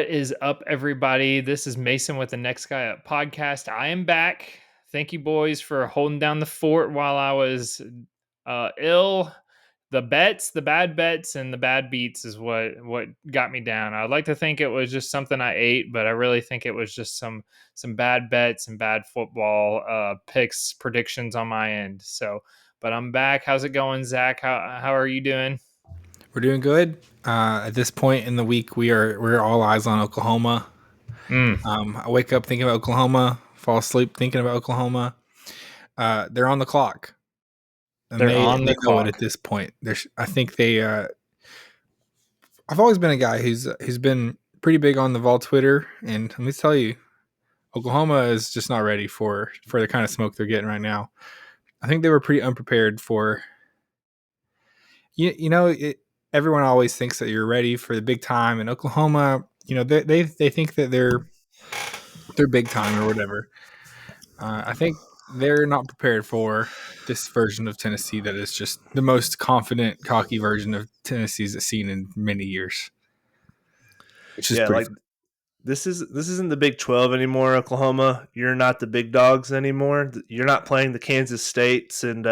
What is up, everybody? This is Mason with the Next Guy Up podcast. I am back. Thank you, boys, for holding down the fort while I was ill. The bad bets, and the bad beats is what got me down. I'd like to think it was just something I ate, but I really think it was just some bad bets and bad football picks predictions on my end. So, but I'm back. How's it going, Zach? How are you doing? We're doing good. At this point in the week, we're all eyes on Oklahoma. I wake up thinking about Oklahoma, fall asleep thinking about Oklahoma. They're on the clock, and They're they on the know it clock. at this point. I think they. I've always been a guy who's been pretty big on the Vol Twitter, and let me tell you, Oklahoma is just not ready for the kind of smoke they're getting right now. I think they were pretty unprepared for. Everyone always thinks that you're ready for the big time, and Oklahoma, they think that they're big time or whatever. I think they're not prepared for this version of Tennessee that is just the most confident, cocky version of Tennessee's seen in many years, which is Yeah, pretty like this isn't the Big 12 anymore, Oklahoma. You're not the big dogs anymore. You're not playing the Kansas States and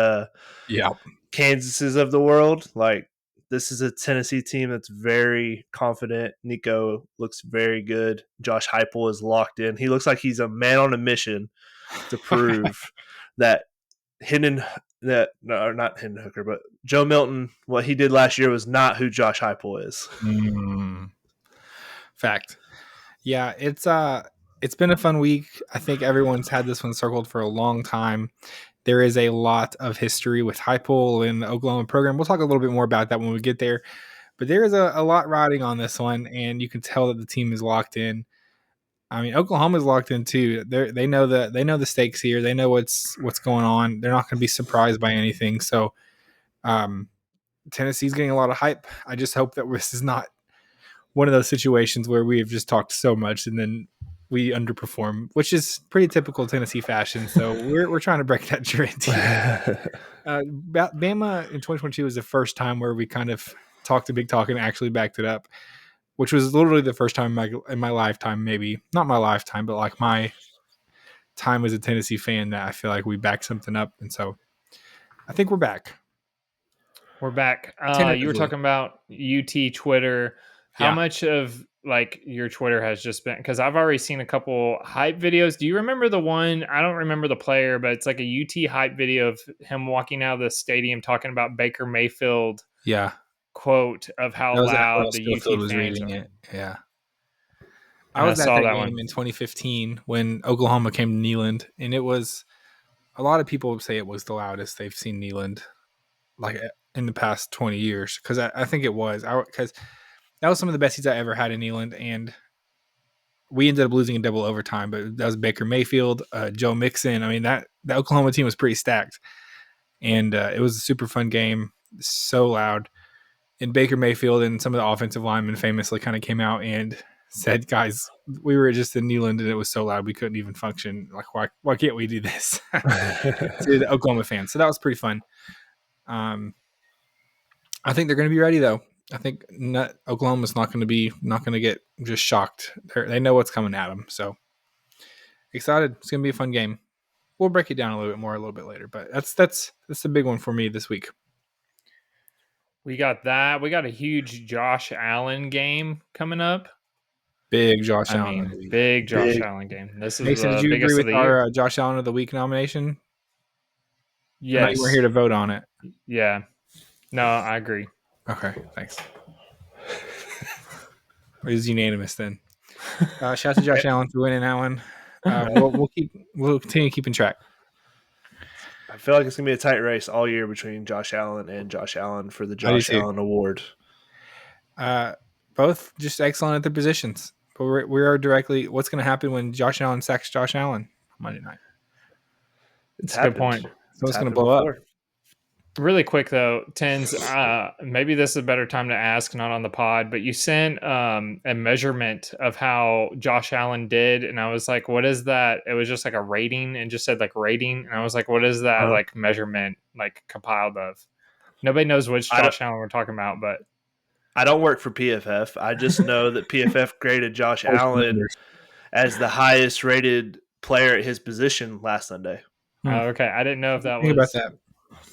yeah. Kansases of the world. Like, this is a Tennessee team that's very confident. Nico looks very good. Josh Heupel is locked in. He looks like he's a man on a mission to prove that not Hendon Hooker, but Joe Milton, what he did last year was not who Josh Heupel is. Fact. Yeah, it's been a fun week. I think everyone's had this one circled for a long time. There is a lot of history with Heupel in the Oklahoma program. We'll talk a little bit more about that when we get there. But there is a lot riding on this one, and you can tell that the team is locked in. I mean, Oklahoma's locked in too. They know the stakes here. They know what's going on. They're not going to be surprised by anything. So, Tennessee's getting a lot of hype. I just hope that this is not one of those situations where we have just talked so much and then we underperform, which is pretty typical Tennessee fashion. So we're trying to break that trend here. Bama in 2022 was the first time where we kind of talked a big talk and actually backed it up, which was literally the first time in my lifetime, maybe not my lifetime, but like my time as a Tennessee fan that I feel like we backed something up. And so I think we're back. We're back. You were talking about UT Twitter. How much of like your Twitter has just been, because I've already seen a couple hype videos. Do you remember the one? I don't remember the player, but it's like a UT hype video of him walking out of the stadium talking about Baker Mayfield. Yeah. Quote of how loud the UT was fans reading are. it. Yeah. And I saw that game in 2015 when Oklahoma came to Neyland, and it was a lot of people say it was the loudest they've seen Neyland like in the past 20 years, because I think it was, because that was some of the best seats I ever had in Neyland, and we ended up losing in double overtime, but that was Baker Mayfield, Joe Mixon. I mean, the Oklahoma team was pretty stacked, and it was a super fun game, so loud. And Baker Mayfield and some of the offensive linemen famously kind of came out and said, guys, we were just in Neyland and it was so loud we couldn't even function. Like, why can't we do this? To the Oklahoma fans. So that was pretty fun. I think they're going to be ready, though. I think Oklahoma's not going to get just shocked. They know what's coming at them. So excited. It's going to be a fun game. We'll break it down a little bit more a little bit later, but that's the big one for me this week. We got that. We got a huge Josh Allen game coming up. Big Josh Allen. Big Josh Allen game. This is Mason, did you agree with our Josh Allen of the Week nomination? Yes. You were here to vote on it. Yeah. No, I agree. Okay, thanks. It was unanimous then. Shout out to Josh Allen for winning that one. We'll continue keeping track. I feel like it's gonna be a tight race all year between Josh Allen and Josh Allen for the Josh Allen Award. Both just excellent at their positions. But we are directly. What's going to happen when Josh Allen sacks Josh Allen Monday night? It's a good point. So it's going to blow up. Really quick though, Tens, maybe this is a better time to ask, not on the pod, but you sent a measurement of how Josh Allen did, and I was like, what is that? It was just like a rating and just said like rating, and I was like, what is that like measurement like compiled of? Nobody knows which Josh Allen we're talking about, but I don't work for PFF. I just know that PFF graded Josh Allen as the highest rated player at his position last Sunday. Okay, I didn't know if that Think about was that.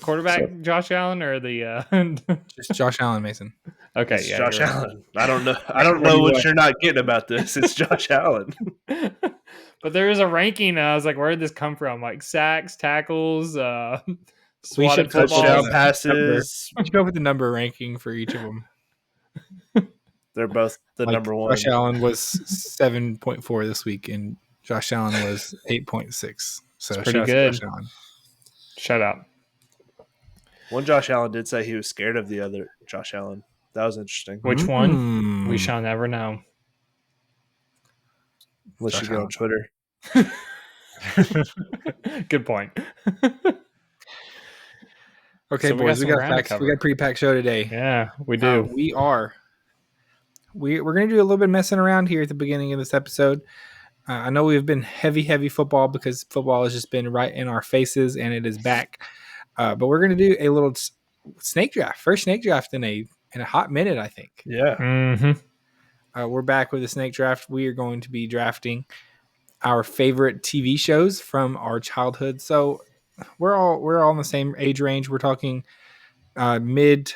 quarterback Josh Allen or the. Just Josh Allen, Mason. Okay, It's yeah, Josh you're right. Allen. I don't know. I I can don't tell know you what what. you're not getting about this. It's Josh Allen. But there is a ranking. I was like, where did this come from? Like sacks, tackles, We should swatted put footballs. Touchdown number. passes. We should go with the number ranking for each of them. They're both the Like number one. Josh Allen was 7.4 this week, and Josh Allen was 8.6. So It's pretty shout out to good. Josh Allen. Shut up. One Josh Allen did say he was scared of the other Josh Allen. That was interesting. Which one? We shall never know. Unless Josh you go on Allen. Twitter. Good point. Okay, So we got boys, we some got ground to facts. We cover. got a pretty packed show today. Yeah, we do. We're going to do a little bit of messing around here at the beginning of this episode. I know we've been heavy football because football has just been right in our faces and it is back. But we're going to do a little snake draft, first snake draft in a hot minute, I think. Yeah. Mm-hmm. We're back with a snake draft. We are going to be drafting our favorite TV shows from our childhood. So we're all in the same age range. We're talking mid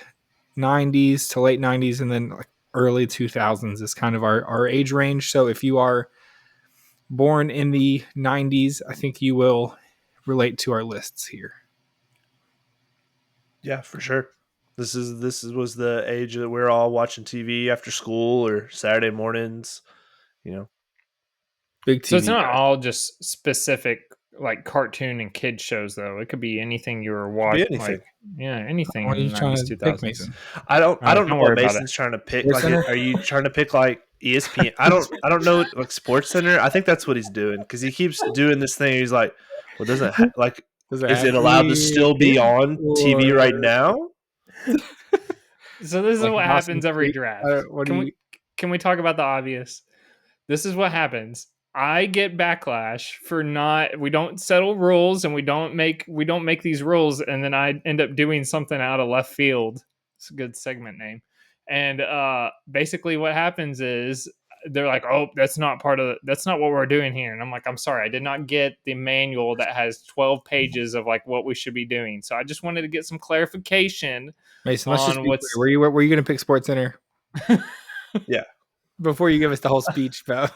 90s to late 90s, and then like early 2000s is kind of our age range. So if you are born in the 90s, I think you will relate to our lists here. Yeah, for sure. This was the age that we're all watching TV after school or Saturday mornings. You know, Big TV. So it's not guys. all just specific like cartoon and kid shows though. It could be anything you were watching. anything. Like, yeah, anything What are in you the trying 90s, to pick, 2000s. Mason? I don't know don't what worry about Mason's trying to pick. Sports Like, Center? are you trying to pick like ESPN? I don't know, like Sports Center. I think that's what he's doing because he keeps doing this thing. He's like, well, doesn't like Does is have it allowed to be still be on TV right or- now? So this is Like what Dawson's happens every Creek? draft. What do Can you? we can we talk about the obvious? This is what happens. I get backlash for not we don't settle rules and we don't make these rules and then I end up doing something out of left field. It's a good segment name. And basically what happens is they're like, "Oh, that's not what we're doing here." And I'm like, "I'm sorry. I did not get the manual that has 12 pages of like what we should be doing." So I just wanted to get some clarification Mason, let's just on be what's clear. Were you going to pick Sports Center? Yeah. Before you give us the whole speech about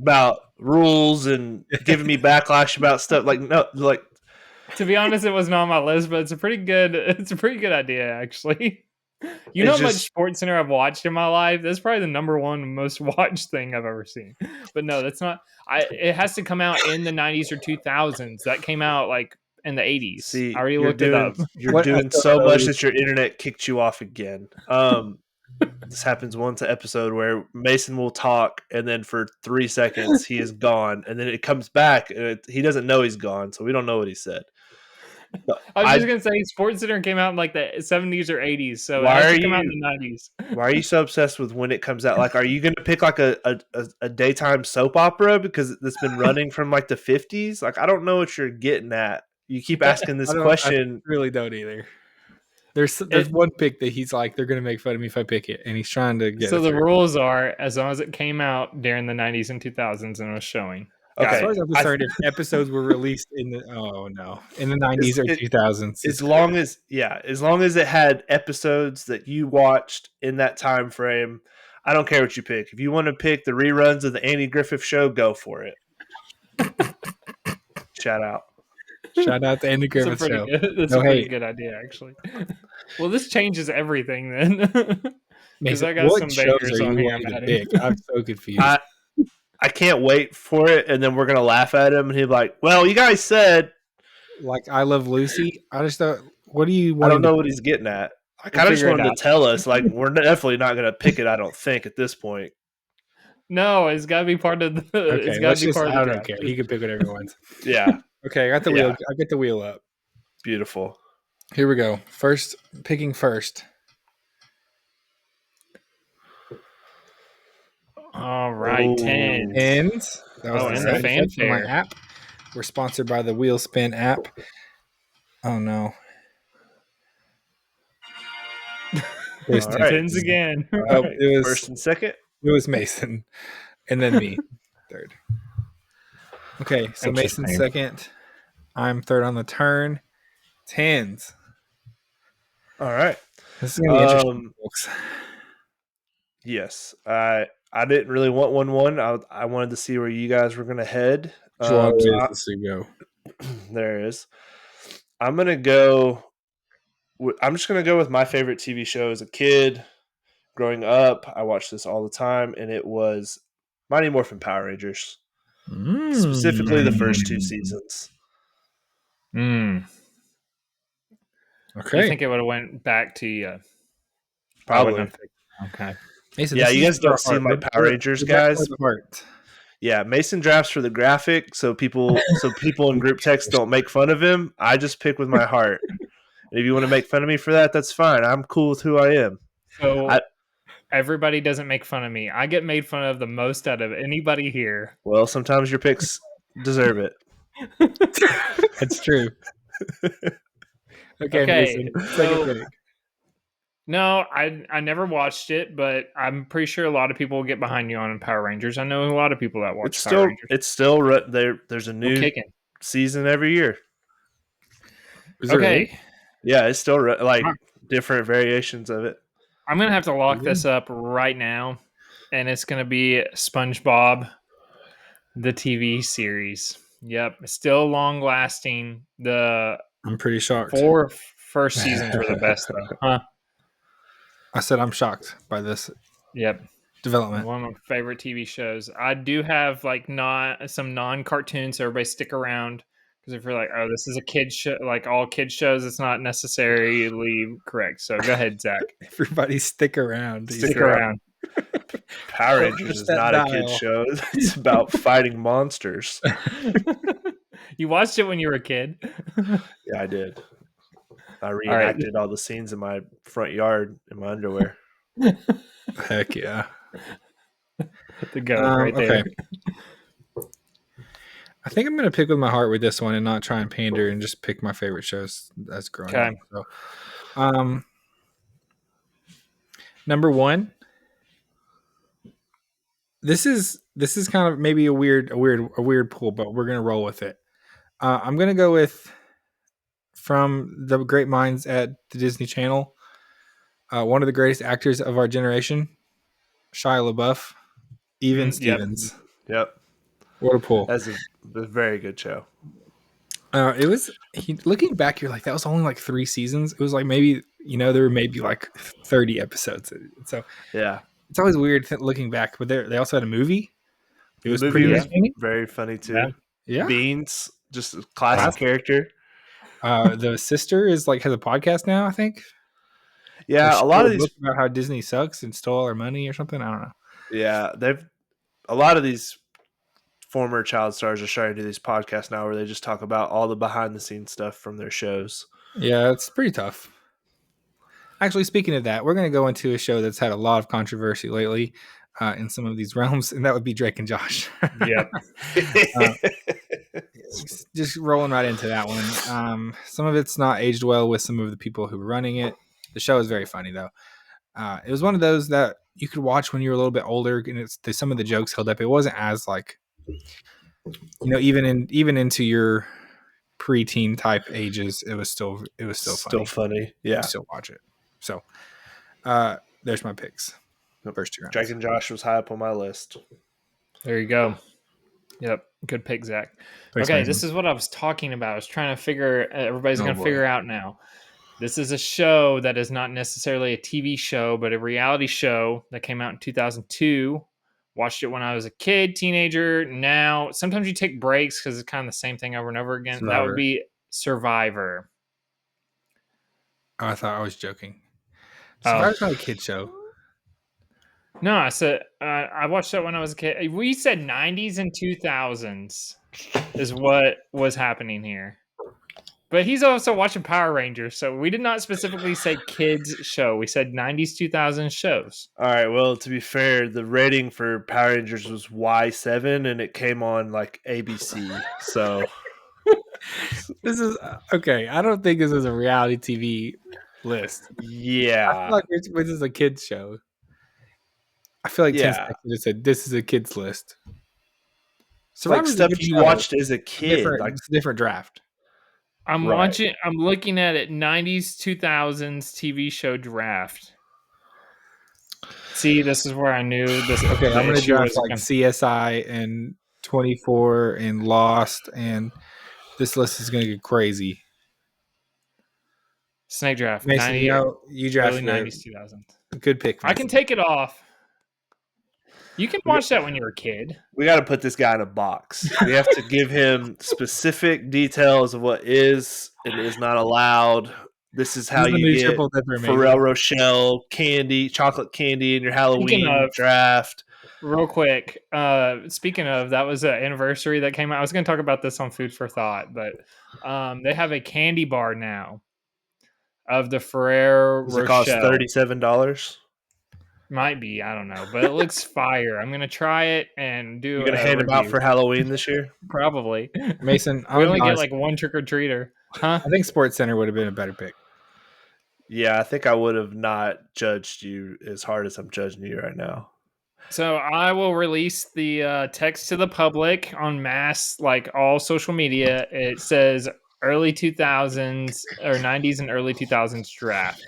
About rules and giving me backlash about stuff like no, like To be honest, it wasn't on my list, but it's a pretty good idea actually. You know It's how much just- Sports Center I've watched in my life? That's probably the number one most watched thing I've ever seen. But no, that's not. It has to come out in the 90s or 2000s. That came out like in the 80s. see, I already you're looked it doing up. you're doing so much that your internet kicked you off again. This happens once an episode where Mason will talk and then for 3 seconds he is gone and then it comes back and he doesn't know he's gone, so we don't know what he said. But I was just gonna say Sports Center came out in like the 70s or 80s, so it has to come out in the 90s. why are you so obsessed with when it comes out? Like, are you going to pick like a daytime soap opera because it's been running from like the 50s? Like, I don't know what you're getting at. You keep asking this question. I really don't either. There's one pick that he's like, they're going to make fun of me if I pick it, and he's trying to get. So the rules are as long as it came out during the 90s and 2000s and was showing. Okay, as far as I'm concerned, if episodes were released in the 90s or 2000s, as long as it had episodes that you watched in that time frame, I don't care what you pick. If you want to pick the reruns of the Andy Griffith Show, go for it. Shout out to Andy Griffith Show. That's a pretty good idea, actually. Well, this changes everything then. Because I got some bangers on here. I'm so confused. I can't wait for it, and then we're gonna laugh at him, and he'll be like, "Well, you guys said like I Love Lucy." I just don't. What do you? I don't know what he's getting at. I kind of just wanted to tell us, like, we're definitely not gonna pick it. I don't think at this point. No, it's got to be part of the. Okay, it's got to be part of the I draft. don't care. He can pick whatever he wants. Yeah. Okay, I got the wheel. I get the wheel up. Beautiful. Here we go. Picking first. All right, 10. And that was the fanfare. My app. We're sponsored by the Wheelspin app. Oh no. There's All two right. Tens again. All Oh, right. it First and second. was Mason, and then me third. Okay, so Mason Interesting. second. I'm third on the turn. Tens. All right. This is gonna be interesting, Um, folks. yes. I didn't really want 1-1. I wanted to see where you guys were going to head. There's a lot of So ways this could go. there it is. I'm going to go. I'm just going to go with my favorite TV show as a kid. Growing up, I watched this all the time, and it was Mighty Morphin Power Rangers, specifically the first two seasons. Mm. Okay. You think it would have went back to you? Probably. Okay. Mason, Yeah, this you is guys for don't the see heart. my Power Rangers, We're back guys. for the heart. Yeah, Mason drafts for the graphic, so people in group text don't make fun of him. I just pick with my heart. And if you want to make fun of me for that, that's fine. I'm cool with who I am. So everybody doesn't make fun of me. I get made fun of the most out of anybody here. Well, sometimes your picks deserve it. That's true. Okay, Mason, second pick. No, I never watched it, but I'm pretty sure a lot of people will get behind you on Power Rangers. I know a lot of people that watch Power Rangers. It's still there. There's a new Kicking. season every year. Is it really? Okay, Yeah, it's still like different variations of it. I'm gonna have to lock this up right now, and it's gonna be SpongeBob, the TV series. Yep, still long lasting. I'm pretty shocked. 4 first seasons were the best, though. Huh? I said I'm shocked by this Yep. development. One of my favorite TV shows. I do have like not some non-cartoons, so everybody stick around because if you're like, oh, this is a kid show, like all kid shows, it's not necessarily correct. So go ahead, Zach. Everybody stick around. Stick around. Power Rangers is not a kid show. It's about fighting monsters. You watched it when you were a kid? Yeah, I did. I reenacted all the scenes in my front yard in my underwear. Heck yeah. The goat right there. Okay. I think I'm going to pick with my heart with this one and not try and pander and just pick my favorite shows as growing up. So, number one, this is kind of maybe a weird pull, but we're going to roll with it. I'm going to go with from the great minds at the Disney Channel, one of the greatest actors of our generation, Shia LaBeouf, Even Stevens. Yep. What a pull. That's a very good show. It was looking back, you're like, that was only like 3 seasons. It was like maybe, there were maybe like 30 episodes. So yeah, it's always weird looking back, but they also had a movie. It was pretty entertaining. Very funny too. Yeah. Beans, just a classic character. The sister has a podcast now, I think. Yeah, a lot of these about how Disney sucks and stole our money or something. I don't know. Yeah, a lot of these former child stars are starting to do these podcasts now where they just talk about all the behind the scenes stuff from their shows. Yeah, it's pretty tough. Actually, speaking of that, we're going to go into a show that's had a lot of controversy lately in some of these realms, and that would be Drake and Josh. Yep. Just rolling right into that one. Some of it's not aged well with some of the people who were running it. The show is very funny, though. It was one of those that you could watch when you were a little bit older, and some of the jokes held up. It wasn't as even into your preteen type ages, it was still funny. Still funny. Yeah, you still watch it. So, there's my picks. First 2 rounds. Drake and Josh was high up on my list. There you go. Yep, good pick, Zach. Thanks, okay, Mason. this is what I was talking about. I was trying to figure. Everybody's going to figure out now. This is a show that is not necessarily a TV show, but a reality show that came out in 2002. Watched it when I was a kid, teenager. Now, sometimes you take breaks because it's kind of the same thing over and over again. Survivor. That would be Survivor. Oh, I thought I was joking. Survivor's not a kid show. No, I said I watched that when I was a kid. We said 90s and 2000s is what was happening here. But he's also watching Power Rangers, so we did not specifically say kids show. We said 90s, 2000s shows. All right, well, to be fair, the rating for Power Rangers was Y7, and it came on ABC. So this is okay. I don't think this is a reality TV list. I Yeah. feel like this is a kids show. I feel like 10 Yeah. seconds just said this is a kids list. It's like Survivor's a stuff good you show. watched as a kid. Like, It's a different draft. I'm Right. looking at it 90s, 2000s TV show draft. See, this is where I knew this. Okay, the I'm gonna issue draft was like CSI and 24 and Lost, and this list is gonna get crazy. Snake draft. Mason, 90, you know you early drafted 90s, 2000s. a good pick. I can Mason. take it off. You can We- watch that when you're a kid. we got to put this guy in a box. We have to give him specific details of what is and is not allowed. This is how This is the you new get triple dipper, Mason. Pharrell Rochelle candy, chocolate candy in your Halloween of- draft. Real quick, speaking of, that was an anniversary that came out. I was going to talk about this on Food for Thought, but they have a candy bar now of the Ferrero Does it cost Rochelle. $37? Might be, I don't know, but it looks fire. I'm gonna try it and do. You're gonna a hand them out review. for Halloween this year? Probably. Mason, We only get like one trick or treater, huh? I think Sports Center would have been a better pick. Yeah, I think I would have not judged you as hard as I'm judging you right now. So I will release the text to the public on mass, like all social media. It says early 2000s or 90s and early 2000s draft.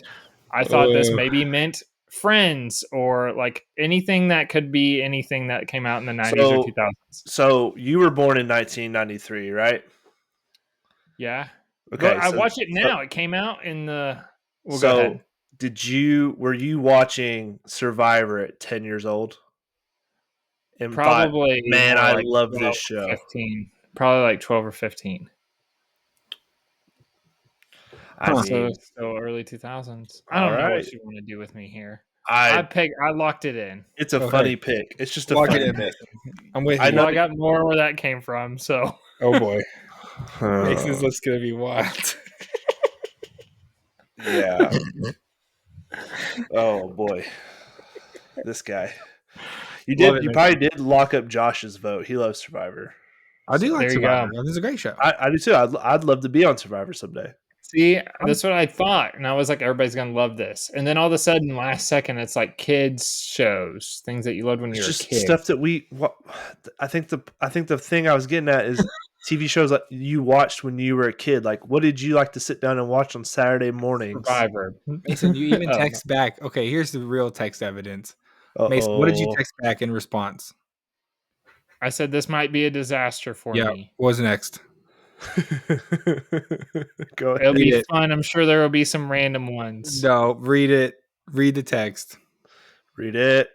I thought this maybe meant Friends or like anything that could be anything that came out in the 90s or 2000s. So you were born in 1993, right? Yeah. Okay. But I watch it now. It came out in the. Well, go ahead. Were you watching Survivor at 10 years old? And Probably. thought, man, I like love this show. 15. Probably like 12 or 15. I mean, so early 2000s. I don't know what you want to do with me here. I locked it in. It's a funny pick. It's just a Lock funny it in. pick. I'm with you. I know I got more where that came from. So. Oh boy, Mason's list gonna be wild. Yeah. Oh boy, this guy. You probably did lock up Josh's vote. He loves Survivor. I do like Survivor. This is a great show. I do too. I'd love to be on Survivor someday. See, that's what I thought, and I was like, everybody's gonna love this. And then all of a sudden, last second, it's like kids shows, things that you loved when you were a kid. Stuff that I think the thing I was getting at is TV shows that you watched when you were a kid. Like, what did you like to sit down and watch on Saturday mornings? Survivor. Mason, you even text back. Okay, here's the real text evidence. Mason, what did you text back in response? I said this might be a disaster for me. What was next? Go ahead. It'll be fun. I'm sure there will be some random ones. No, read it. Read the text. Read it.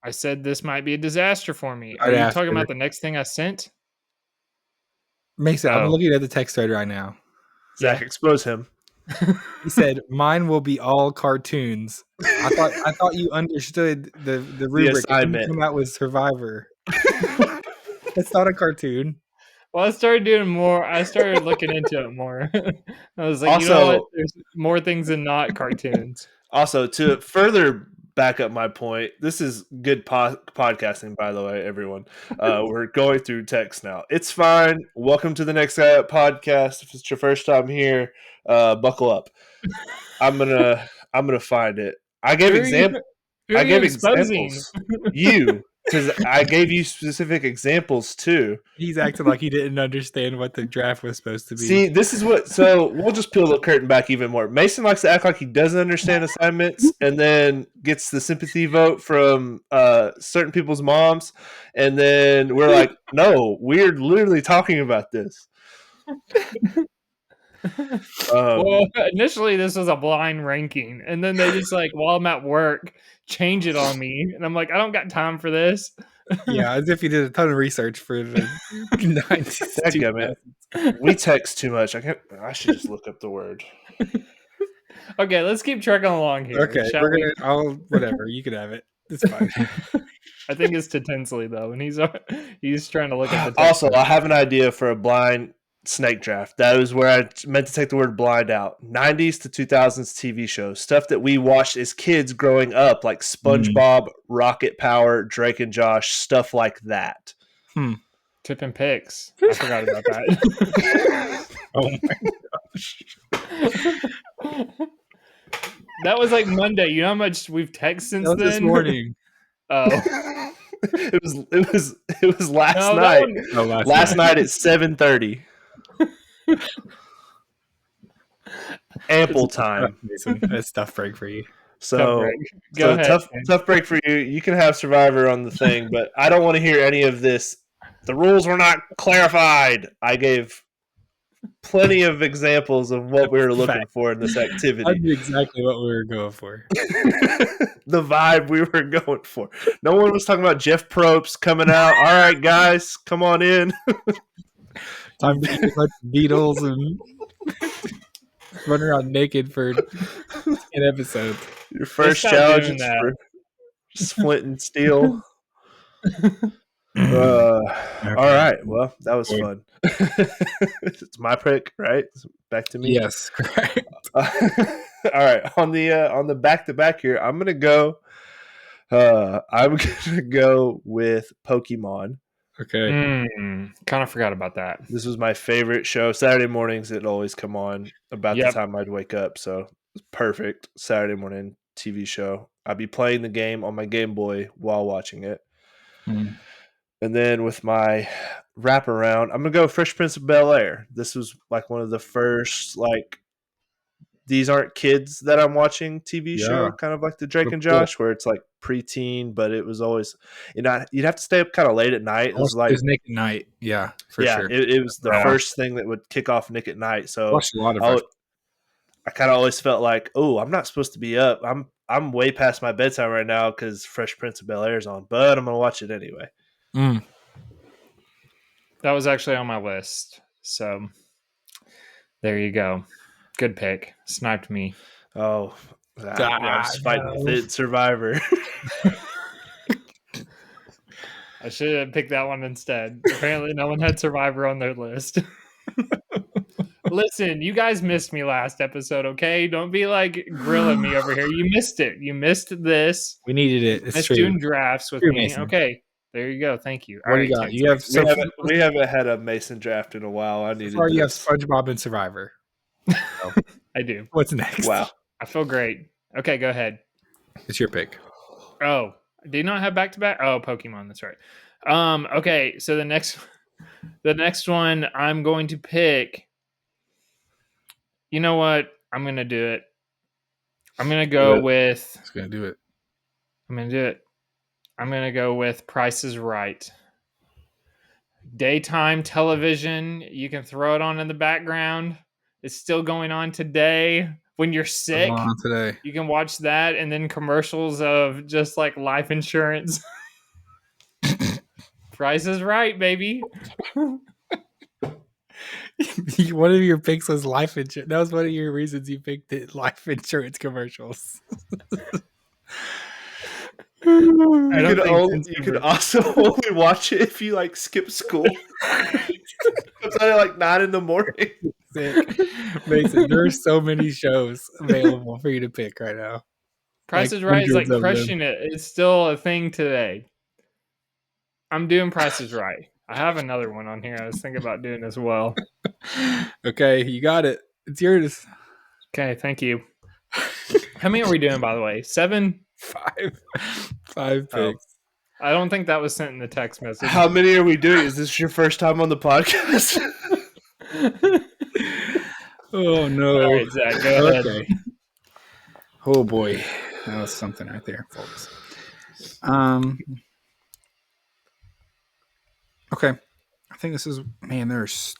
I said this might be a disaster for me. Right Are you talking about the next thing I sent? Mason, I'm looking at the text thread right now. Zach, expose him. He said, "Mine will be all cartoons." I thought you understood the rubric. The assignment. Come out with Survivor. It's not a cartoon. Well, I started doing more. I started looking into it more. I was like, also, you know what? There's more things than not cartoons. Also, to further back up my point, this is good podcasting, by the way, everyone. We're going through text now. It's fine. Welcome to the Next Guy Up podcast. If it's your first time here, buckle up. I'm gonna find it. I gave examples. You. Because I gave you specific examples too. He's acting like he didn't understand what the draft was supposed to be. See, this is what. So we'll just peel the curtain back even more. Mason likes to act like he doesn't understand assignments, and then gets the sympathy vote from certain people's moms, and then we're like, "No, we're literally talking about this." Well, initially this was a blind ranking, and then they just like, while I'm at work, change it on me, and I'm like, I don't got time for this. Yeah, as if you did a ton of research for the 90s. We text too much. I should just look up the word. Okay, let's keep trucking along here. Okay, whatever. You can have it. It's fine. I think it's to Tinsley though, and he's trying to look at the text. Also, I have an idea for a blind snake draft. That was where I meant to take the word blind out. 90s to 2000s TV shows, stuff that we watched as kids growing up, like SpongeBob, Rocket Power, Drake and Josh, stuff like that. Tip and picks. I forgot about that. Oh my gosh. That was like Monday. You know how much we've texted since That was this then? morning. Oh. It was last No, that night. one. Oh, Last night at 7:30. Ample time. Mason, a stuff break for you. Tough break. Go ahead. Tough break for you. You can have Survivor on the thing, but I don't want to hear any of this. The rules were not clarified. I gave plenty of examples of what we were looking for in this I activity. knew exactly what we were going for. The vibe we were going for. No one was talking about Jeff Probst coming out. All right, guys, come on in. Time to eat a bunch of beetles and run around naked for 10 episodes. Your first stop challenge doing is that. for Flint and Steel. All right. Well, that was fun. It's my pick, right? Back to me. Yes, correct. All right. On the back to back here, I'm gonna go. I'm gonna go with Pokemon. Okay. Kind of forgot about that. This was my favorite show. Saturday mornings, it'd always come on about the time I'd wake up. So it's perfect Saturday morning TV show. I'd be playing the game on my Game Boy while watching it. And then with my wraparound, I'm gonna go Fresh Prince of Bel-Air. This was like one of the first these aren't kids that I'm watching TV show, kind of like the Drake and Josh, where it's like preteen, but it was always you'd have to stay up kind of late at night. It was like Nick at Night, for sure. It was the first thing that would kick off Nick at Night. So watched a lot of I kind of always felt like, oh, I'm not supposed to be up. I'm way past my bedtime right now because Fresh Prince of Bel-Air is on, but I'm gonna watch it anyway. That was actually on my list. So there you go. Good pick. Sniped me. Oh, I was fighting Fit Survivor. I should have picked that one instead. Apparently, no one had Survivor on their list. Listen, you guys missed me last episode, okay? Don't be like grilling me over here. You missed it. You missed this. We needed it. It's missed true. doing drafts with True, me. Mason. Okay. There you go. Thank you. What do you got? You have we haven't had a Mason draft in a while. I needed you have SpongeBob and Survivor. I do. What's next? Wow. I feel great. Okay, go ahead. It's your pick. Oh, do you not have back to back? Oh, Pokemon. That's right. Okay, so the next one I'm going to pick. You know what? I'm gonna do it. I'm gonna go with. It's gonna do it. I'm gonna do it. I'm gonna go with Price is Right. Daytime television. You can throw it on in the background. It's still going on today. When you're sick, today. You can watch that, and then commercials of just like life insurance. Price is Right, baby. One of your picks was life insurance. That was one of your reasons you picked it, life insurance commercials. You could also only watch it if you like skip school. It's like 9 a.m. Mason, there are so many shows available for you to pick right now. Price is Right is like crushing it. It's still a thing today. I'm doing Price is Right. I have another one on here I was thinking about doing as well. Okay, you got it. It's yours. Okay, thank you. How many are we doing, by the way? 7? 5 picks. I don't think that was sent in the text message. How many are we doing? Is this your first time on the podcast? Oh, no. All right, Zach, go ahead. Okay. Oh, boy. That was something right there, folks. Okay. I think this is, man, there's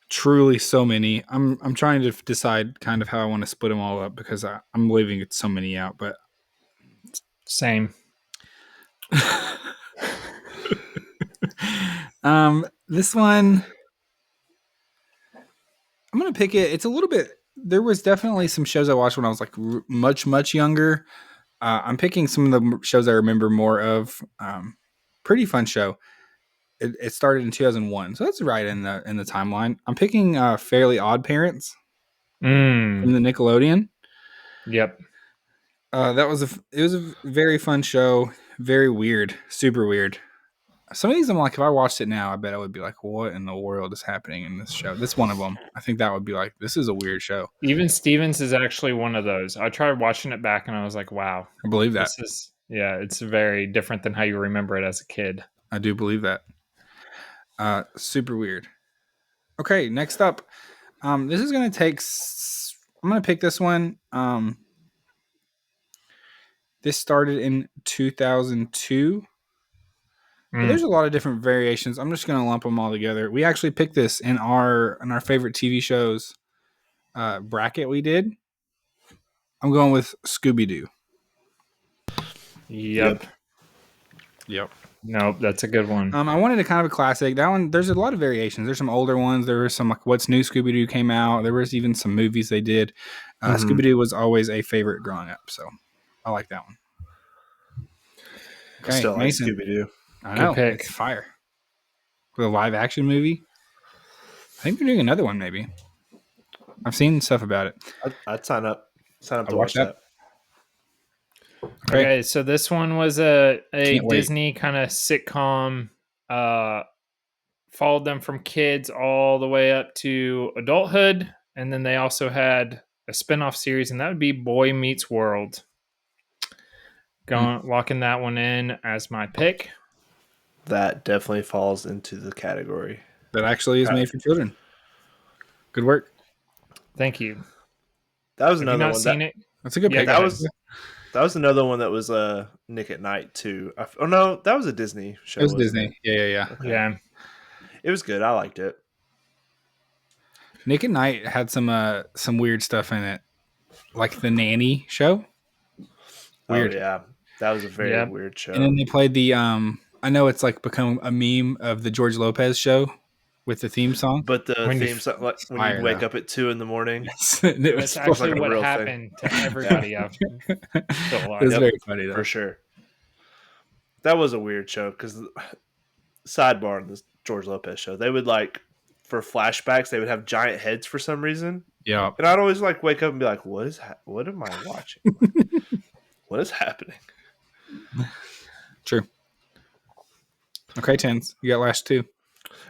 truly so many. I'm trying to decide kind of how I want to split them all up because I'm leaving so many out, but same. This one, I'm going to pick it. It's a little bit, there was definitely some shows I watched when I was like much younger. I'm picking some of the shows I remember more of. Pretty fun show. It started in 2001, so that's right in the timeline. I'm picking Fairly Odd Parents from the Nickelodeon. Yep. It was a very fun show. Very weird, super weird. some of these I'm like, if I watched it now, I bet I would be like, what in the world is happening in this show? This one of them. I think that would be like, this is a weird show. Even Stevens is actually one of those. I tried watching it back and I was like, wow, I believe that. this is, yeah, it's very different than how you remember it as a kid. I do believe that. Super weird. Okay, next up. This is going to take, I'm going to pick this one. This started in 2002. But there's a lot of different variations. I'm just going to lump them all together. We actually picked this in our favorite TV shows bracket we did. I'm going with Scooby-Doo. Yep. Nope, that's a good one. I wanted a kind of a classic. That one, there's a lot of variations. There's some older ones. There was some like What's New Scooby-Doo came out. There was even some movies they did. Scooby-Doo was always a favorite growing up, so I like that one. Okay, I still like Scooby-Doo. I know. It's fire. For a live action movie. I think they're doing another one maybe. I've seen stuff about it. I'd sign up to watch that. Okay, so this one was a Disney kind of sitcom. Followed them from kids all the way up to adulthood. And then they also had a spinoff series, and that would be Boy Meets World. Locking that one in as my pick. That definitely falls into the category. That actually is made for children. Good work. Thank you. That was another one. Seen it? That's a good pick. That was another one that was Nick at Night too. Oh no, that was a Disney show. It was Disney. Yeah. Okay. Yeah. It was good. I liked it. Nick at Night had some weird stuff in it, like the Nanny show. Weird. Oh, yeah, that was a very weird show. And then they played the I know it's like become a meme of the George Lopez show with the theme song. But the theme song, like when you wake up at 2 a.m. That's actually what happened to everybody. It was very funny though, for sure. That was a weird show because sidebar on this George Lopez show, they would for flashbacks, they would have giant heads for some reason. Yeah, and I'd always wake up and be like, "What am I watching? What is happening?" True. Okay, Tens. You got last two.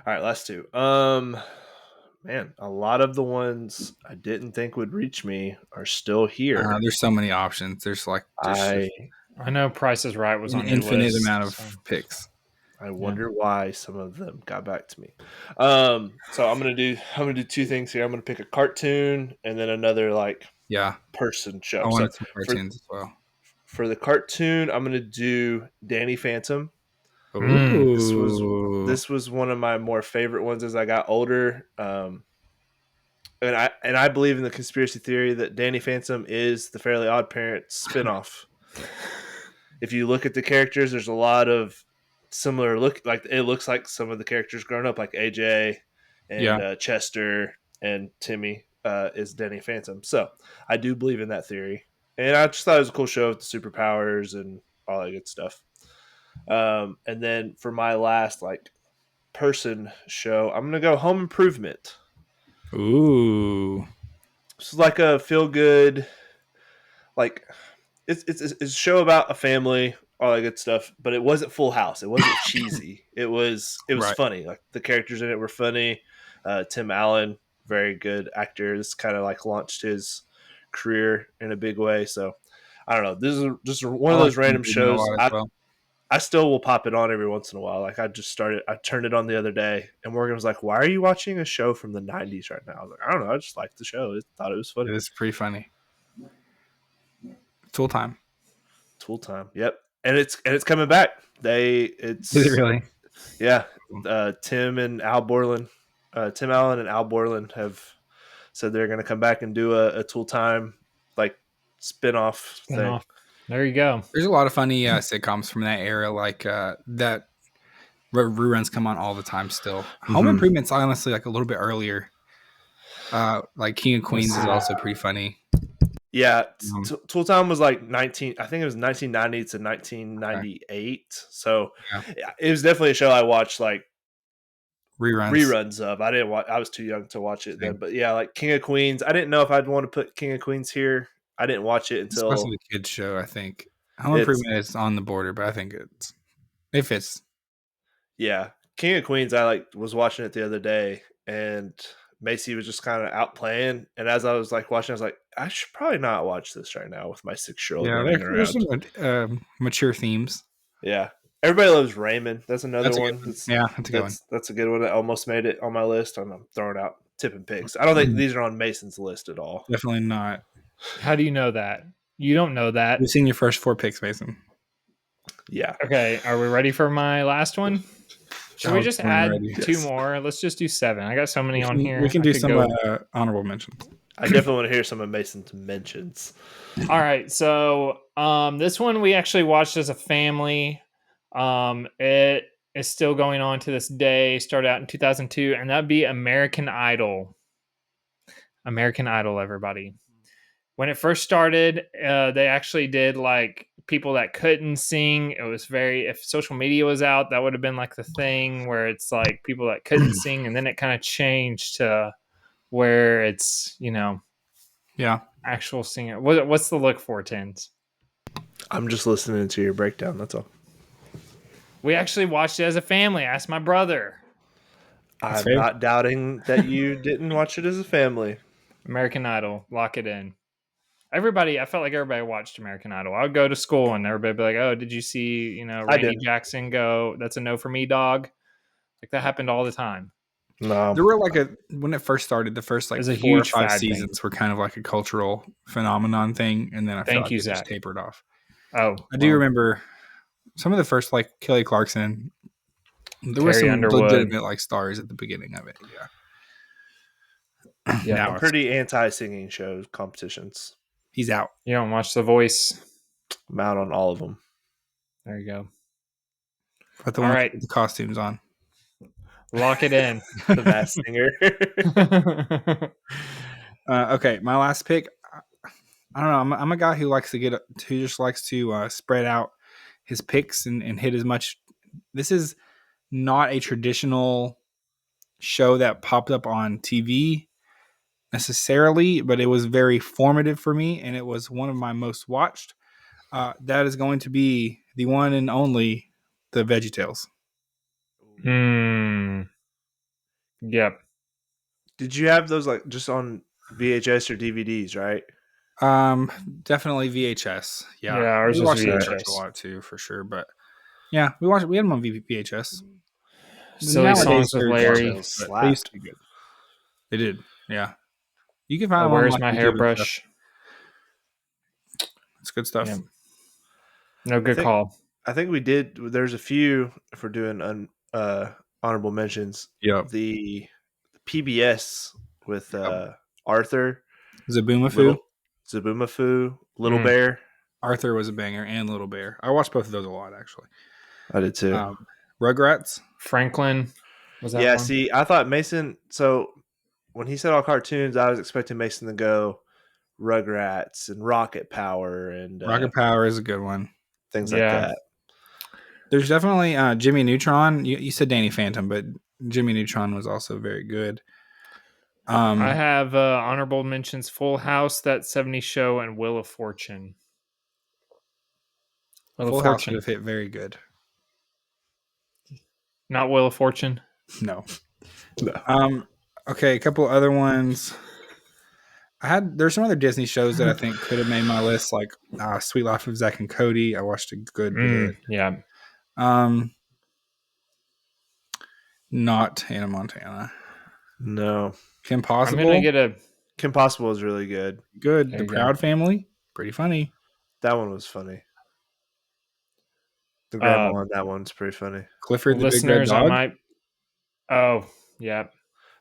All right, last two. Man, a lot of the ones I didn't think would reach me are still here. There's so many options. There's I know Price is Right was on your infinite list, amount of picks. I wonder why some of them got back to me. So I'm gonna do two things here. I'm gonna pick a cartoon and then another person show. I wanted some cartoons as well. For the cartoon, I'm gonna do Danny Phantom. Ooh. This was one of my more favorite ones as I got older. And I believe in the conspiracy theory that Danny Phantom is the Fairly Odd Parents spinoff. If you look at the characters, there's a lot of similar look. Like it looks like some of the characters growing up, like AJ and Chester and Timmy is Danny Phantom. So I do believe in that theory, and I just thought it was a cool show with the superpowers and all that good stuff. And then for my last person show, I'm gonna go Home Improvement. Ooh, it's like a feel good, it's a show about a family, all that good stuff. But it wasn't Full House. It wasn't cheesy. It was funny. Like the characters in it were funny. Tim Allen, very good actor. This kind of launched his career in a big way. So I don't know. This is just one of those random shows. I still will pop it on every once in a while. I turned it on the other day, and Morgan was like, "Why are you watching a show from the 90s right now?" I was like, "I don't know. I just liked the show. I thought it was funny." It is pretty funny. Tool Time. Yep. And it's coming back. Is it really? Yeah. Tim Allen and Al Borland have said they're going to come back and do a Tool Time spin-off thing. There you go. There's a lot of funny sitcoms from that era, that reruns come on all the time still. Mm-hmm. Home Improvement's honestly a little bit earlier. King of Queens is also pretty funny. Yeah, Tool Time was I think it was 1990 to 1998. Okay. So it was definitely a show I watched reruns of. I didn't watch. I was too young to watch it then. But yeah, King of Queens. I didn't know if I'd want to put King of Queens here. I didn't watch it until especially the kids show. I think Home Improvement is on the border, but I think it fits. Yeah, King of Queens. I was watching it the other day, and Macy was just kind of out playing. And as I was watching, I was like, I should probably not watch this right now with my 6-year-old Yeah, running there's around. some mature themes. Yeah, everybody loves Raymond. That's another That's a good one. one. Yeah, that's a good one. That's a good one that almost made it on my list. I'm throwing out tipping picks. I don't think these are on Mason's list at all. Definitely not. How do you know that? You don't know that. You've seen your first 4 picks, Mason. Yeah, Okay, are we ready for my last one? Should I we was just born add ready. 2 Yes. more? Let's just do 7. I got so many on We here. can I do could some go. honorable mentions. I definitely want to hear some of Mason's mentions. All right, so this one we actually watched as a family. It is still going on to this day. Started out in 2002, and that'd be American Idol. American Idol, everybody. When it first started, they actually did like people that couldn't sing. It was very, if social media was out, that would have been like the thing where it's like people that couldn't sing, and then it kind of changed to where it's, Yeah. actual singer. What's the look for, Tins? I'm just listening to your breakdown. That's all. We actually watched it as a family. I asked my brother. That's I'm fair. not doubting that you didn't watch it as a family. American Idol, lock it in. I felt like everybody watched American Idol. I would go to school and everybody would be like, "Oh, did you see, I Randy did. Jackson go? That's a no for me, dog." Like that happened all the time. No, There were when it first started, the first It was a 4 or huge 5 fad thing. seasons were kind of like a cultural phenomenon thing, and then I feel Thank like you, it just Zach. tapered off. Oh, I do remember some of the first Kelly Clarkson. There were Carrie some Underwood. legitimate stars at the beginning of it. Yeah. Yeah. Now I'm pretty anti-singing shows competitions. he's out. You don't watch The Voice. I'm out on all of them. There you go. But the All one right. with the costumes on. Lock it in. The Masked Singer. Okay, my last pick. I don't know. I'm a guy who just likes to spread out his picks and hit as much. This is not a traditional show that popped up on TV necessarily, but it was very formative for me, and it was one of my most watched. That is going to be the one and only the VeggieTales. Yep. Did you have those just on VHS or DVDs, right? Definitely VHS. Yeah, ours we was watched it at VHS. church a lot too, for sure. But yeah, we had them on VHS. Silly Nowadays, Songs with they're Larry. digital, but Slapped. they used to be good. They did, yeah. You can find them on Where's my YouTube and stuff. hairbrush? It's good stuff. Yeah. No good call. I think we did. There's a few, if we're doing honorable mentions. Yep. The PBS with Arthur, Zaboomafoo. Little Bear. Arthur was a banger, and Little Bear. I watched both of those a lot, actually. I did too. Rugrats. Franklin. Was that Yeah, one? see, I thought Mason. So when he said all cartoons, I was expecting Mason to go Rugrats and Rocket Power and Rocket Power is a good one. things like that. There's definitely Jimmy Neutron. You said Danny Phantom, but Jimmy Neutron was also very good. I have honorable mentions: Full House, That 70s Show, and Wheel of Fortune. Full House would have hit very good. Not Wheel of Fortune. No. Okay, a couple other ones. There's some other Disney shows that I think could have made my list, like Sweet Life of Zack and Cody. I watched a good bit. Yeah. Not Hannah Montana. No. Kim Possible. I'm gonna get Kim Possible is really good. Good. The Proud Family. Pretty funny. That one was funny. The grandma on that one's pretty funny. Clifford the listeners, Big Red Dog. I might. Oh, yeah.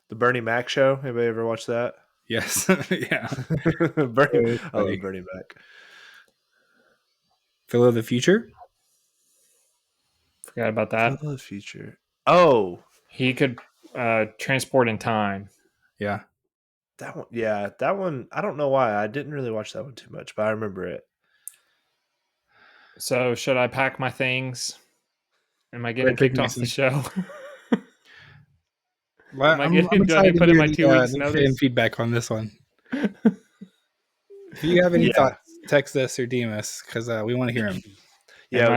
The Bernie Mac show. Anybody ever watch that? Yes. Yeah. I love Bernie Mac. Phil of the Future. Forgot about that. Phil of the Future. Oh, he could transport in time. Yeah. That one. Yeah, that one. I don't know why. I didn't really watch that one too much, but I remember it. So, should I pack my things? Am I getting kicked off the show? Well, I'm excited to hear the feedback on this one. If you have any thoughts, text us or DM us because we want to hear them. Yeah,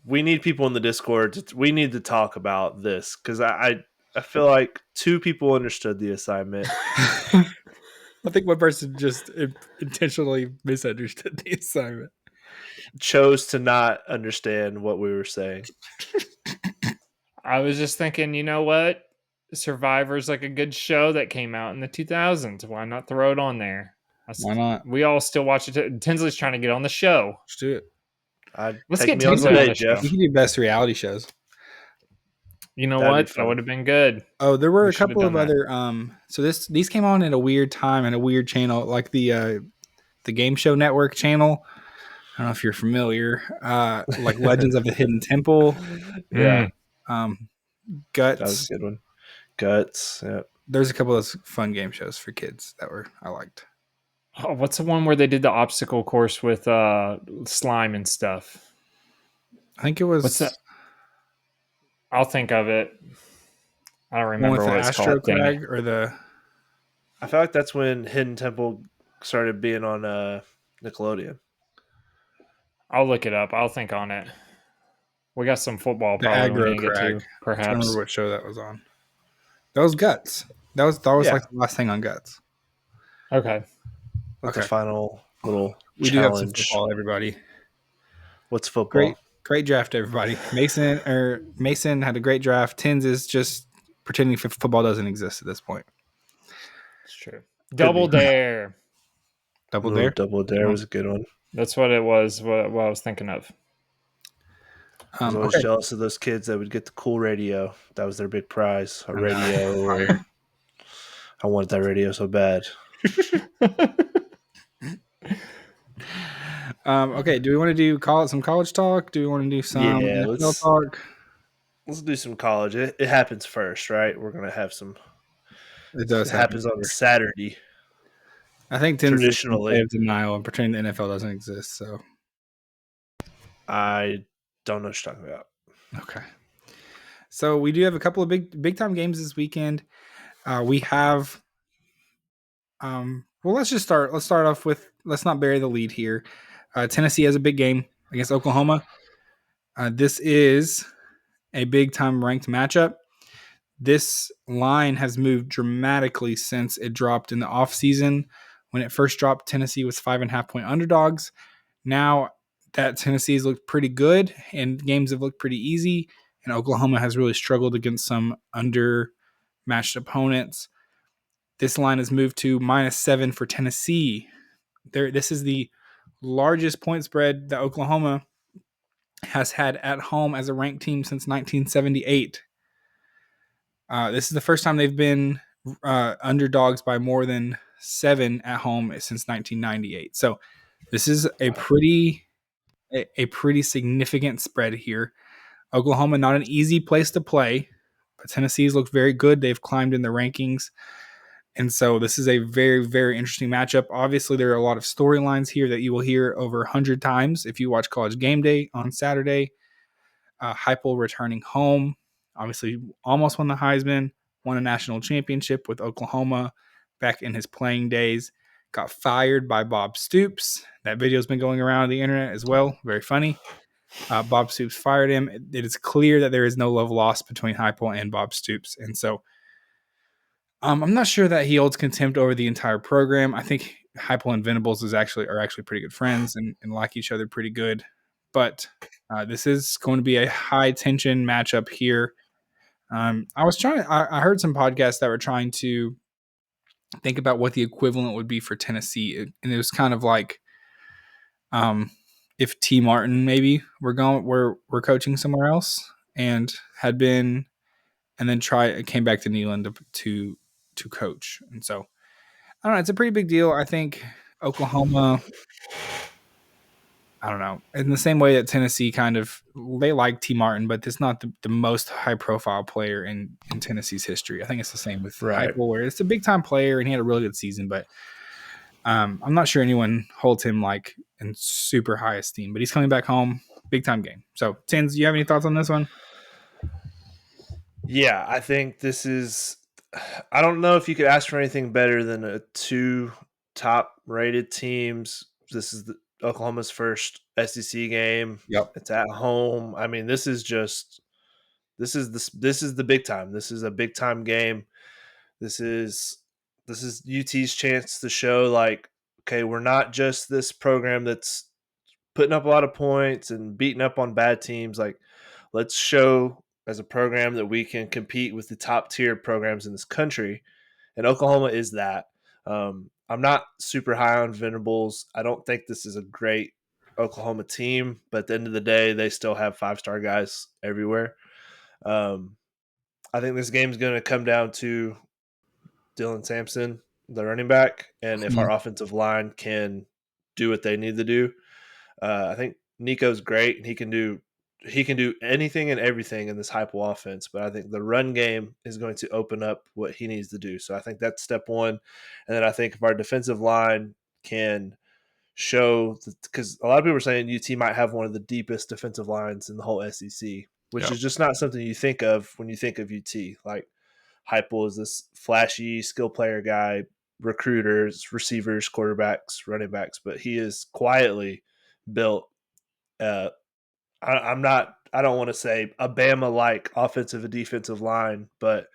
we need people in the Discord. We need to talk about this because I feel like two people understood the assignment. I think one person just intentionally misunderstood the assignment. Chose to not understand what we were saying. I was just thinking, you know what? Survivor's like a good show that came out in the 2000s. Why not throw it on there? Why not? We all still watch it. Tinsley's trying to get on the show. Let's do it. Let's Take get me on Tinsley on today, the show. Jeff. You can do best reality shows. You know That'd be what? That fun. would have been good. Oh, there were We a should have couple of done that. other so these came on at a weird time and a weird channel, like the Game Show Network channel. I don't know if you're familiar. Like Legends of the Hidden Temple. Yeah, Guts. that was a good one. Guts. Yeah. There's a couple of fun game shows for kids that I liked. Oh, what's the one where they did the obstacle course with slime and stuff? I think it was What's that? I'll think of it. I don't one remember with the what it's Astro called. Dang it. Crag or the. I feel like that's when Hidden Temple started being on Nickelodeon. I'll look it up. I'll think on it. We got some football The probably we Aggro need to get Crag. to, I don't perhaps. remember what show that was on. That was Guts. That was Yeah. like the last thing on Guts. Okay. What's Okay. the final little We do have some challenge? football, everybody. What's football? Great draft, everybody. Mason had a great draft. Tins is just pretending football doesn't exist at this point. It's true. Double Dare. Double Ooh, Dare. Double Dare was a good one. That's what it was, what I was thinking of. I was always jealous of those kids that would get the cool radio. That was their big prize, a radio. Or I wanted that radio so bad. Okay, do we want to do some college talk? Do we want to do some NFL talk? Let's do some college. It happens first, right? We're gonna have some. It does. It happens on Saturday. I think Tim's traditionally of denial and pretending the NFL doesn't exist. So I don't know what you're talking about. Okay. So we do have a couple of big time games this weekend. We have. Well, let's start off with. Let's not bury the lead here. Tennessee has a big game against Oklahoma. This is a big time ranked matchup. This line has moved dramatically since it dropped in the offseason. When it first dropped, Tennessee was 5.5 point underdogs. Now that Tennessee's looked pretty good and games have looked pretty easy, and Oklahoma has really struggled against some undermatched opponents. This line has moved to -7 for Tennessee. This is the largest point spread that Oklahoma has had at home as a ranked team since 1978. This is the first time they've been underdogs by more than 7 at home since 1998. So this is a pretty significant spread here. Oklahoma, not an easy place to play, but Tennessee's looked very good. They've climbed in the rankings. And so this is a very, very interesting matchup. Obviously, there are a lot of storylines here that you will hear over 100 times if you watch College Game Day on Saturday. Heupel returning home. Obviously, almost won the Heisman, won a national championship with Oklahoma back in his playing days. Got fired by Bob Stoops. That video's been going around the internet as well. Very funny. Bob Stoops fired him. It is clear that there is no love lost between Heupel and Bob Stoops. And so I'm not sure that he holds contempt over the entire program. I think Heupel and Venables are actually pretty good friends and like each other pretty good. But this is going to be a high tension matchup here. I heard some podcasts that were trying to think about what the equivalent would be for Tennessee, and it was kind of like, if T. Martin maybe we're coaching somewhere else and had been, and then came back to Neyland to coach, and so I don't know. It's a pretty big deal. I think Oklahoma. I don't know. In the same way that Tennessee they like T. Martin, but it's not the most high profile player in Tennessee's history. I think it's the same with Heupel, where it's a big time player and he had a really good season, but I'm not sure anyone holds him like in super high esteem. But he's coming back home, big time game. So, Tins, do you have any thoughts on this one? Yeah, I think this is. I don't know if you could ask for anything better than two top rated teams. This is Oklahoma's first SEC game. Yep. It's at home. I mean, this is the big time. This is a big time game. This is UT's chance to show like, okay, we're not just this program that's putting up a lot of points and beating up on bad teams. Like, let's show as a program that we can compete with the top tier programs in this country, and Oklahoma is that. I'm not super high on Venables. I don't think this is a great Oklahoma team, but at the end of the day, they still have 5-star guys everywhere. Um, I think this game's going to come down to Dylan Sampson, the running back, and if our Mhm. offensive line can do what they need to do. I think Nico's great, and he can do anything and everything in this Heupel offense. But I think the run game is going to open up what he needs to do. So I think that's step one, and then I think if our defensive line can show, because a lot of people are saying UT might have one of the deepest defensive lines in the whole SEC, which Yep. is just not something you think of when you think of UT. Like Heupel is this flashy skill player guy, recruiters, receivers, quarterbacks, running backs, but he is quietly built. Uh, I'm not. I don't want to say a Bama like offensive and defensive line, but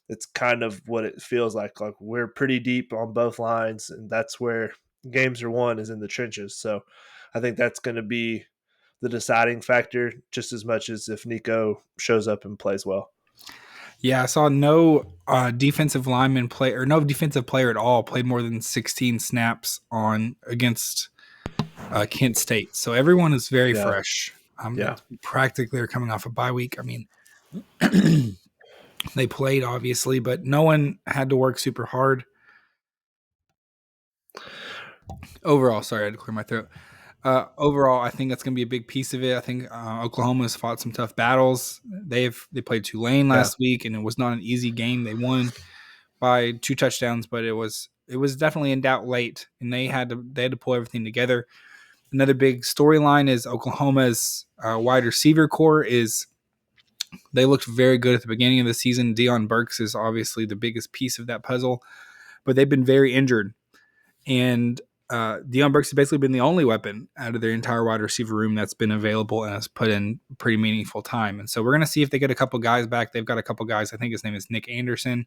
it's kind of what it feels like. Like we're pretty deep on both lines, and that's where games are won is in the trenches. So I think that's going to be the deciding factor just as much as if Nico shows up and plays well. Yeah, I saw no defensive lineman play or no defensive player at all played more than 16 snaps on against Kent State. So everyone is very Yeah. fresh. Yeah. Practically are coming off a bye week. I mean, they played obviously, but no one had to work super hard. Overall, sorry, I had to clear my throat. Overall, I think that's going to be a big piece of it. I think Oklahoma has fought some tough battles. They played Tulane Yeah. last week, and it was not an easy game. They won by 2 touchdowns, but it was definitely in doubt late, and they had to pull everything together. Another big storyline is Oklahoma's wide receiver core is they looked very good at the beginning of the season. Deion Burks is obviously the biggest piece of that puzzle, but they've been very injured, and Deion Burks has basically been the only weapon out of their entire wide receiver room that's been available and has put in pretty meaningful time. And so we're going to see if they get a couple guys back. They've got a couple guys. I think his name is Nick Anderson,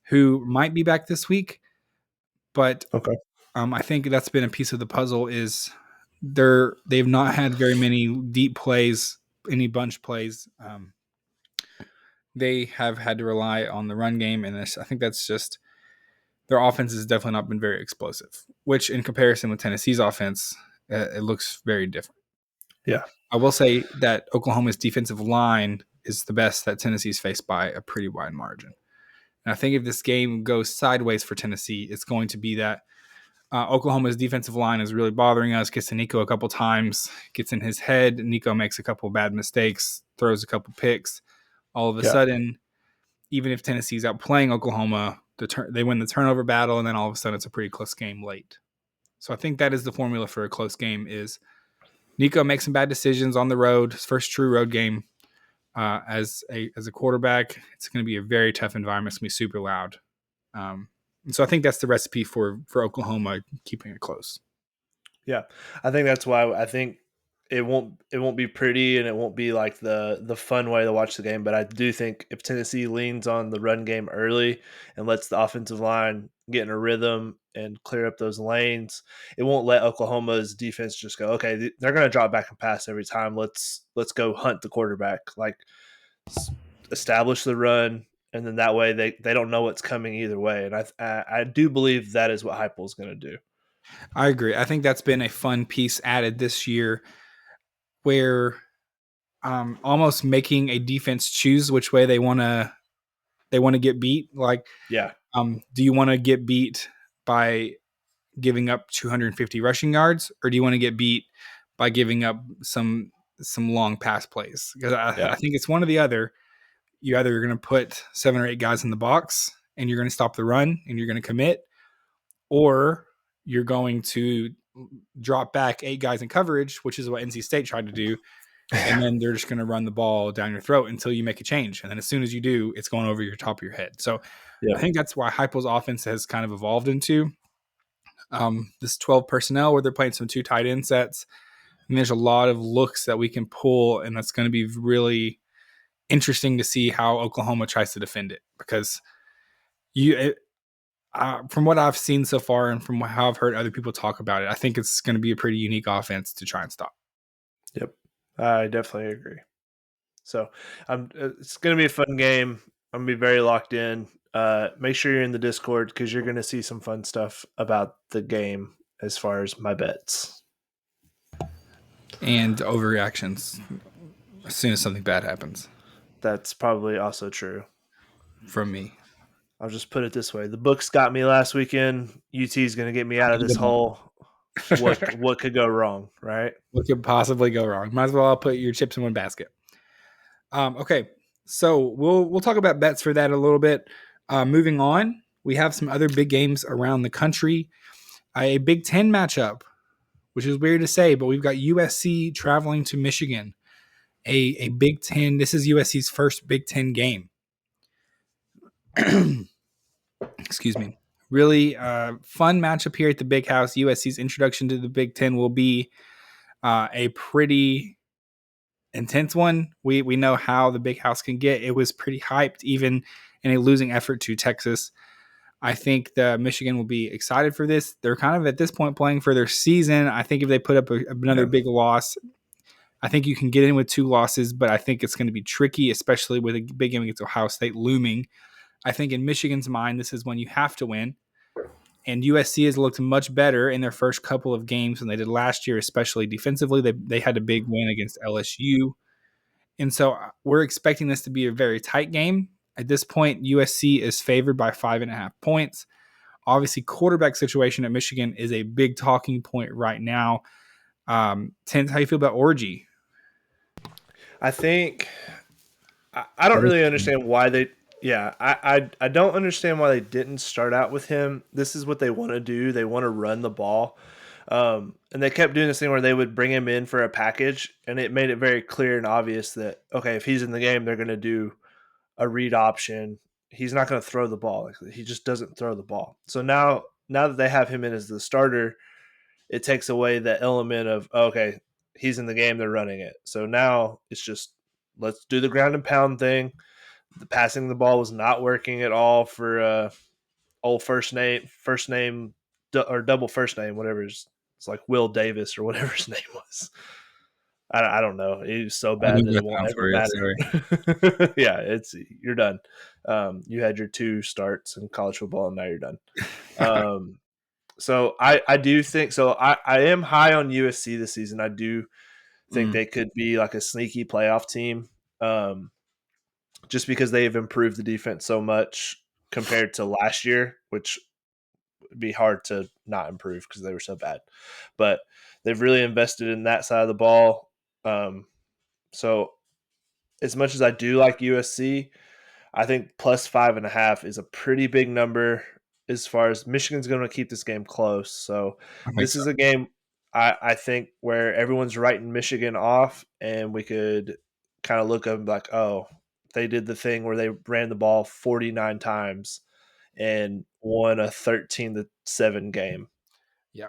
who might be back this week, but Okay. I think that's been a piece of the puzzle. Is they've not had very many deep plays, any bunch plays. They have had to rely on the run game, and I think that's just their offense has definitely not been very explosive. Which, in comparison with Tennessee's offense, it looks very different. Yeah. I will say that Oklahoma's defensive line is the best that Tennessee's faced by a pretty wide margin. And I think if this game goes sideways for Tennessee, it's going to be that Oklahoma's defensive line is really bothering us. Gets to Nico a couple times, gets in his head. Nico makes a couple bad mistakes, throws a couple picks. All of a sudden, even if Tennessee's outplaying Oklahoma, they win the turnover battle, and then all of a sudden it's a pretty close game late. So I think that is the formula for a close game is Nico makes some bad decisions on the road, his first true road game as a quarterback. It's going to be a very tough environment. It's going to be super loud. And so I think that's the recipe for Oklahoma keeping it close. Yeah, I think that's why I think it won't be pretty and it won't be like the fun way to watch the game. But I do think if Tennessee leans on the run game early and lets the offensive line get in a rhythm and clear up those lanes, it won't let Oklahoma's defense just go, okay, they're going to drop back and pass every time. Let's go hunt the quarterback. Like establish the run. And then that way they don't know what's coming either way. And I do believe that is what Heupel is going to do. I agree. I think that's been a fun piece added this year where almost making a defense choose which way they want to get beat. Like, Yeah. Do you want to get beat by giving up 250 rushing yards, or do you want to get beat by giving up some long pass plays? Because I think it's one or the other. You either are going to put 7 or 8 guys in the box and you're going to stop the run and you're going to commit, or you're going to drop back 8 guys in coverage, which is what NC State tried to do. And then they're just going to run the ball down your throat until you make a change. And then as soon as you do, it's going over your top of your head. So I think that's why Heupel's offense has kind of evolved into. This 12 personnel where they're playing some 2 tight end sets. And there's a lot of looks that we can pull, and that's going to be really interesting to see how Oklahoma tries to defend it, because from what I've seen so far and from how I've heard other people talk about it, I think it's going to be a pretty unique offense to try and stop. Yep, I definitely agree. So it's going to be a fun game. I'm going to be very locked in. Make sure you're in the Discord because you're going to see some fun stuff about the game as far as my bets. And overreactions as soon as something bad happens. That's probably also true. From me. I'll just put it this way. The books got me last weekend. UT is going to get me out of this hole. What could go wrong, right? What could possibly go wrong? Might as well put your chips in one basket. Okay, so we'll talk about bets for that a little bit. Moving on, we have some other big games around the country. A Big Ten matchup, which is weird to say, but we've got USC traveling to Michigan. A Big Ten. This is USC's first Big Ten game. Excuse me. Really fun matchup here at the Big House. USC's introduction to the Big Ten will be a pretty intense one. We know how the Big House can get. It was pretty hyped, even in a losing effort to Texas. I think the Michigan will be excited for this. They're kind of at this point playing for their season. I think if they put up another big loss, I think you can get in with 2 losses, but I think it's going to be tricky, especially with a big game against Ohio State looming. I think in Michigan's mind, this is when you have to win. And USC has looked much better in their first couple of games than they did last year, especially defensively. They had a big win against LSU. And so we're expecting this to be a very tight game. At this point, USC is favored by 5.5 points. Obviously, quarterback situation at Michigan is a big talking point right now. Tenz, how you feel about Orgy? I think I don't really understand why they. Yeah, I don't understand why they didn't start out with him. This is what they want to do. They want to run the ball. And they kept doing this thing where they would bring him in for a package, and it made it very clear and obvious that, okay, if he's in the game, they're going to do a read option. He's not going to throw the ball. He just doesn't throw the ball. So now that they have him in as the starter, it takes away the element of, okay, he's in the game, they're running it. So now it's just, let's do the ground and pound thing. The passing the ball was not working at all for old first name or double first name, whatever. It's like Will Davis or whatever his name was. I don't know. He was so bad that it won't ever matter. Yeah, you're done. You had your 2 starts in college football, and now you're done. So I do think so. I am high on USC this season. I do think they could be like a sneaky playoff team, just because they have improved the defense so much compared to last year, which would be hard to not improve because they were so bad. But they've really invested in that side of the ball. So as much as I do like USC, I think plus 5.5 is a pretty big number as far as Michigan's going to keep this game close. So this is a game I think where everyone's writing Michigan off, and we could kind of look at them like, oh, they did the thing where they ran the ball 49 times and won a 13-7 game. Yeah.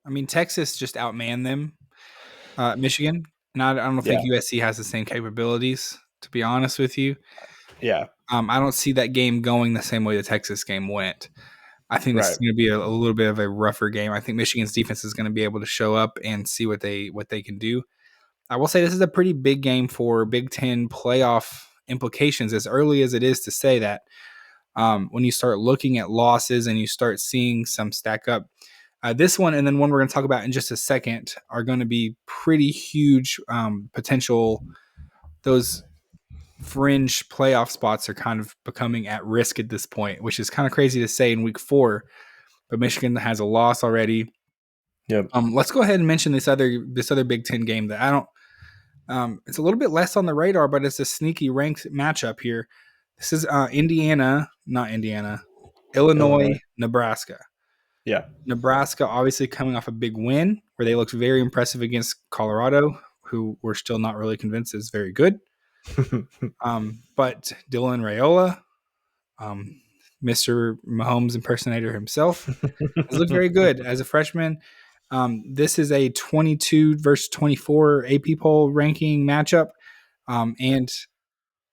I mean, Texas just outmanned them, Michigan. And I don't think USC has the same capabilities, to be honest with you. Yeah. I don't see that game going the same way the Texas game went. I think this is going to be a little bit of a rougher game. I think Michigan's defense is going to be able to show up and see what they can do. I will say this is a pretty big game for Big Ten playoff implications, as early as it is to say that. When you start looking at losses and you start seeing some stack up, this one and then one we're going to talk about in just a second are going to be pretty huge potential. Those fringe playoff spots are kind of becoming at risk at this point, which is kind of crazy to say in week 4. But Michigan has a loss already. Yep. Let's go ahead and mention this other Big Ten game that I don't. It's a little bit less on the radar, but it's a sneaky ranked matchup here. This is Illinois, Nebraska. Yeah. Nebraska obviously coming off a big win where they looked very impressive against Colorado, who we're still not really convinced is very good. But Dylan Raiola, Mr. Mahomes impersonator himself, has looked very good as a freshman. This is a 22 versus 24 AP poll ranking matchup, and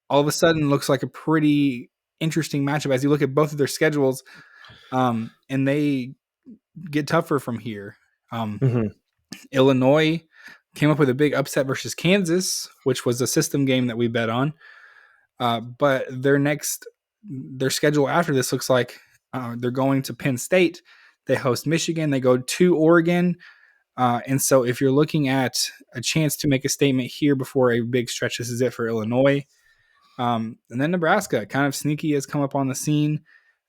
all of a sudden looks like a pretty interesting matchup as you look at both of their schedules, and they get tougher from here. Mhm. Illinois came up with a big upset versus Kansas, which was a system game that we bet on. But their schedule after this looks like they're going to Penn State. They host Michigan. They go to Oregon. And so if you're looking at a chance to make a statement here before a big stretch, this is it for Illinois. And then Nebraska, kind of sneaky, has come up on the scene.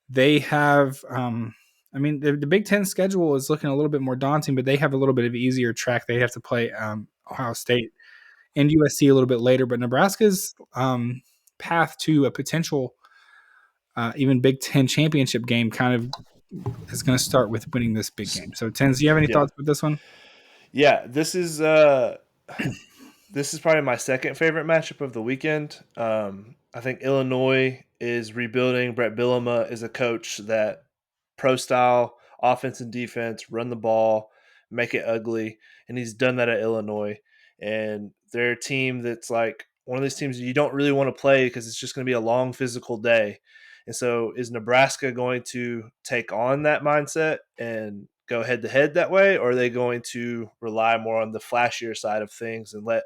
They have, the Big Ten schedule is looking a little bit more daunting, but they have a little bit of easier track. They have to play Ohio State and USC a little bit later. But Nebraska's path to a potential even Big Ten championship game kind of is going to start with winning this big game. So, Tens, do you have any Yeah. thoughts with this one? Yeah, this is probably my second favorite matchup of the weekend. I think Illinois is rebuilding. Brett Bielema is a coach that pro style offense and defense, run the ball, make it ugly, and he's done that at Illinois. And they're a team that's like one of these teams you don't really want to play because it's just going to be a long physical day. And so, is Nebraska going to take on that mindset and go head to head that way, or are they going to rely more on the flashier side of things and let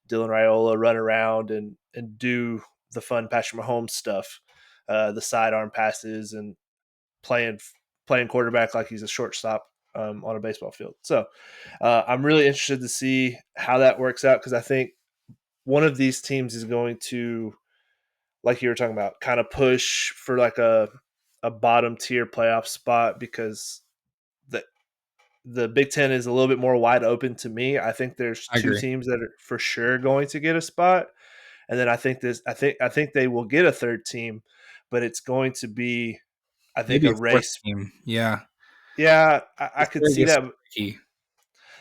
Dylan Raiola run around and do the fun Patrick Mahomes stuff, the sidearm passes and playing quarterback like he's a shortstop on a baseball field? So I'm really interested to see how that works out because I think one of these teams is going to, like you were talking about, kind of push for like a bottom tier playoff spot because the Big Ten is a little bit more wide open to me. I think there's I two agree. teams that are for sure going to get a spot, and then I think they will get a third team, but it's going to be, I think, Maybe a a fourth race. team. Yeah. Yeah, I It's could where it see gets that. tricky.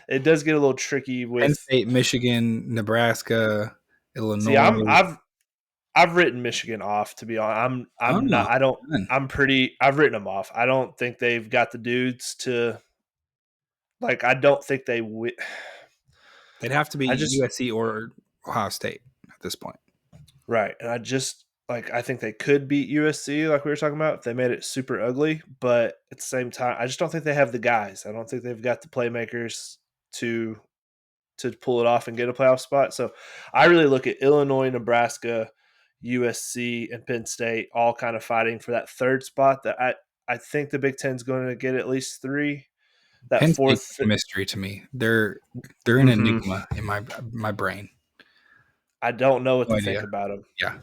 It does get a little tricky Penn with. State, Michigan, Nebraska, See, Illinois. I've written Michigan off, to be honest. Oh, I'm not. I don't. done. I've written them off. I don't think they've got the dudes to. Like, I don't think they. They'd have to be I just USC or Ohio State at this point. Right. And I think they could beat USC like we were talking about if they made it super ugly, but at the same time, I just don't think they have the guys. I don't think they've got the playmakers to pull it off and get a playoff spot. So I really look at Illinois, Nebraska, USC, and Penn State all kind of fighting for that third spot that I think the Big Ten's going to get at least three. That Penn State's fourth. a mystery to me. They're an Mhm. enigma in my brain. I don't know what No to think idea. about them. Yeah.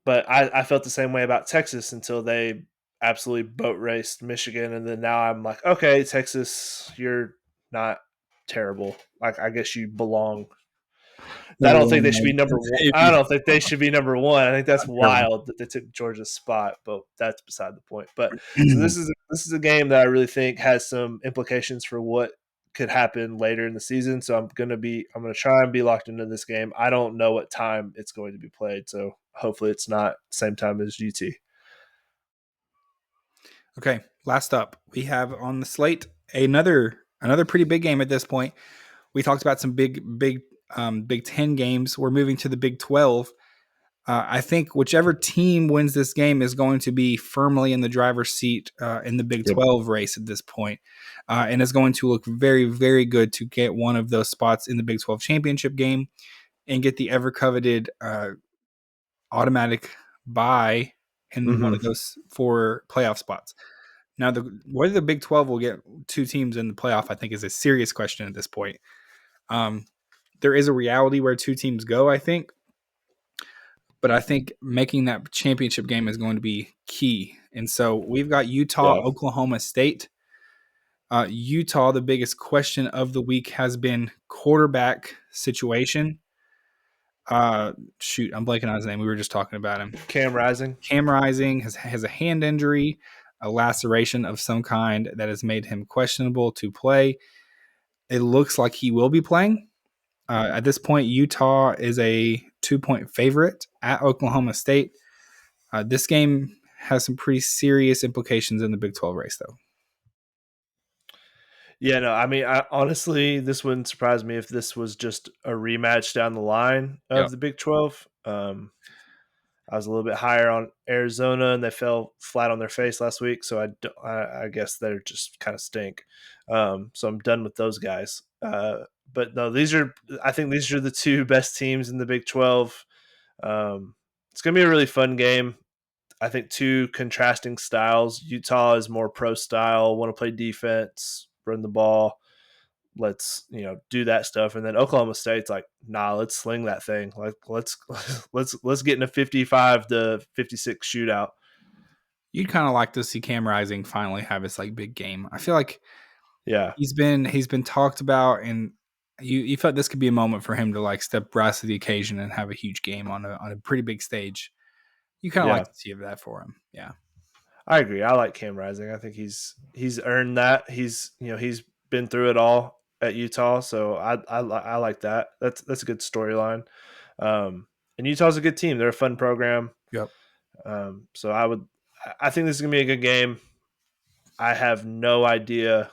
But I felt the same way about Texas until they absolutely boat raced Michigan, and then now I'm like, okay, Texas, you're not terrible. Like, I guess you belong. I Number don't think one they should be ranked number one. I AP. don't think they should be number one. I think that's Terrible. wild that they took Georgia's spot, but that's beside the point. But so this is a game that I really think has some implications for what could happen later in the season. So I'm gonna try and be locked into this game. I don't know what time it's going to be played, so hopefully it's not same time as GT. Okay, last up, we have on the slate another pretty big game at this point. We talked about some big Big Ten games. We're moving to the Big 12. I think whichever team wins this game is going to be firmly in the driver's seat in the Big Yep. 12 race at this point, and is going to look very, very good to get one of those spots in the Big 12 championship game and get the ever coveted automatic bye in one Mm-hmm. of those 4 playoff spots. Now, whether the Big 12 will get 2 teams in the playoff, I think, is a serious question at this point. There is a reality where 2 teams go, I think, but I think making that championship game is going to be key. And so we've got Utah, Yeah. Oklahoma State. Utah, the biggest question of the week has been quarterback situation. I'm blanking on his name. We were just talking about him. Cam Rising. Cam Rising has a hand injury, a laceration of some kind that has made him questionable to play. It looks like he will be playing. At this point, Utah is a 2-point favorite at Oklahoma State. This game has some pretty serious implications in the Big 12 race, though. Yeah, no, I mean, honestly, this wouldn't surprise me if this was just a rematch down the line Yep. of the Big 12. I was a little bit higher on Arizona, and they fell flat on their face last week. So I guess they're just kind of stink. So I'm done with those guys. But no, I think these are the two best teams in the Big 12. It's going to be a really fun game. I think two contrasting styles. Utah is more pro style, want to play defense, run the ball. Let's do that stuff, and then Oklahoma State's like, nah, let's sling that thing. Like let's get in a 55-56 shootout. You'd kind of like to see Cam Rising finally have his like big game. I feel like Yeah, he's been talked about, and you felt this could be a moment for him to like rise to the occasion and have a huge game on a pretty big stage. You kind of like yeah, to see that for him. Yeah. I agree. I like Cam Rising. I think he's earned that. He's been through it all at Utah, so I like that. That's a good storyline. And Utah's a good team. They're a fun program. Yep. So I think this is gonna be a good game. I have no idea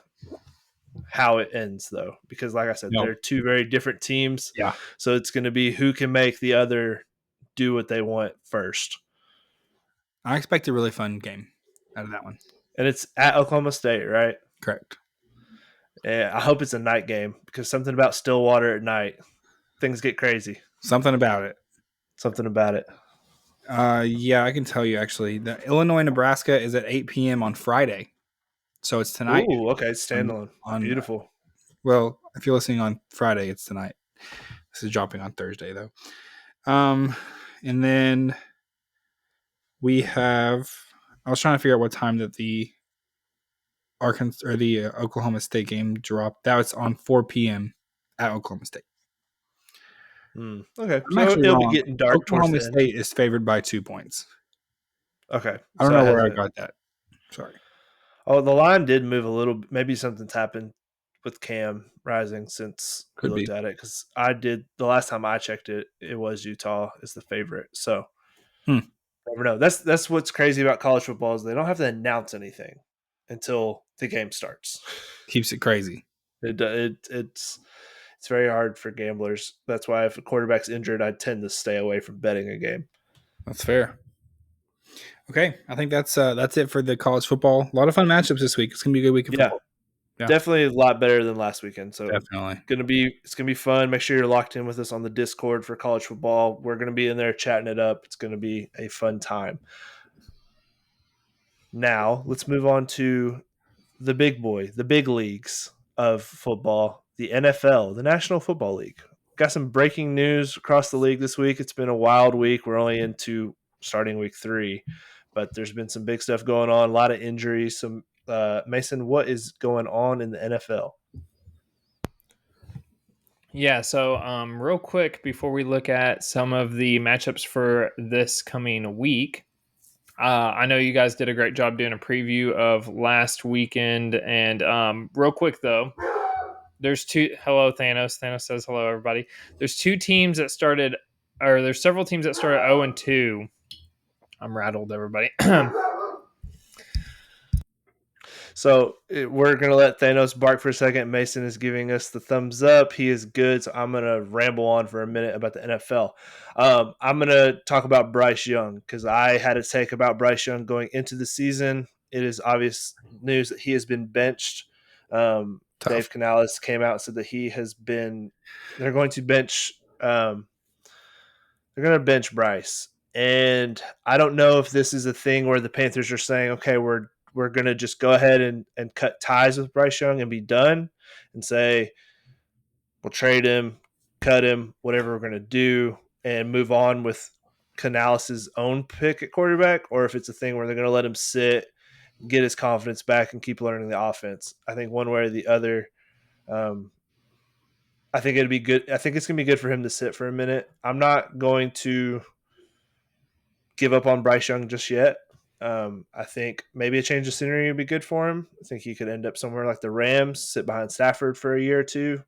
how it ends though, because like I said, No. they're two very different teams. Yeah. So it's going to be who can make the other do what they want first. I expect a really fun game out of that one. And it's at Oklahoma State, right? Correct. And I hope it's a night game, because something about Stillwater at night, things get crazy. Something about it. Something about it. Yeah, I can tell you actually. The Illinois Nebraska is at 8 p.m. on Friday, so it's tonight. Ooh, okay, standalone. On Beautiful. well, if you're listening on Friday, it's tonight. This is dropping on Thursday though. And then we have. I was trying to figure out what time that the Arkansas or the Oklahoma State game dropped. That was on 4 p.m. at Oklahoma State. Okay, I'm so actually it'll be wrong. getting dark towards Oklahoma the end. State is favored by 2 points. Okay, I don't so know it where has I a. got that. Sorry. Oh, the line did move a little. Maybe something's happened with Cam Rising since we Could looked be. at it, because I did the last time I checked it. It was Utah is the favorite. So Hmm. never know. That's what's crazy about college football is they don't have to announce anything until the game starts. Keeps it crazy. It's very hard for gamblers. That's why if a quarterback's injured, I tend to stay away from betting a game. That's fair. Okay, I think that's it for the college football. A lot of fun matchups this week. It's gonna be a good week of Yeah, football. Yeah, definitely a lot better than last weekend. So definitely. it's gonna be fun. Make sure you're locked in with us on the Discord for college football. We're gonna be in there chatting it up. It's gonna be a fun time. Now let's move on to the big boy, the big leagues of football, the NFL, the National Football League. Got some breaking news across the league this week. It's been a wild week. We're only into starting week 3, but there's been some big stuff going on. A lot of injuries. Some Mason, what is going on in the NFL? Yeah, so real quick before we look at some of the matchups for this coming week, I know you guys did a great job doing a preview of last weekend, and real quick though, there's two. Hello, Thanos. Thanos says hello, everybody. There's two teams that started, or there's several teams that started 0-2. I'm rattled, everybody. So we're going to let Thanos bark for a second. Mason is giving us the thumbs up. He is good. So I'm going to ramble on for a minute about the NFL. I'm going to talk about Bryce Young, because I had a take about Bryce Young going into the season. It is obvious news that he has been benched. Dave Canales came out and said that they're going to bench Bryce. And I don't know if this is a thing where the Panthers are saying, okay, we're going to just go ahead and cut ties with Bryce Young and be done, and say we'll trade him, cut him, whatever we're going to do, and move on with Canales' own pick at quarterback, or if it's a thing where they're going to let him sit, get his confidence back, and keep learning the offense. I think one way or the other. I think it'd be good. I think it's going to be good for him to sit for a minute. I'm not going to give up on Bryce Young just yet. I think maybe a change of scenery would be good for him. I think he could end up somewhere like the Rams, sit behind Stafford for a year or two.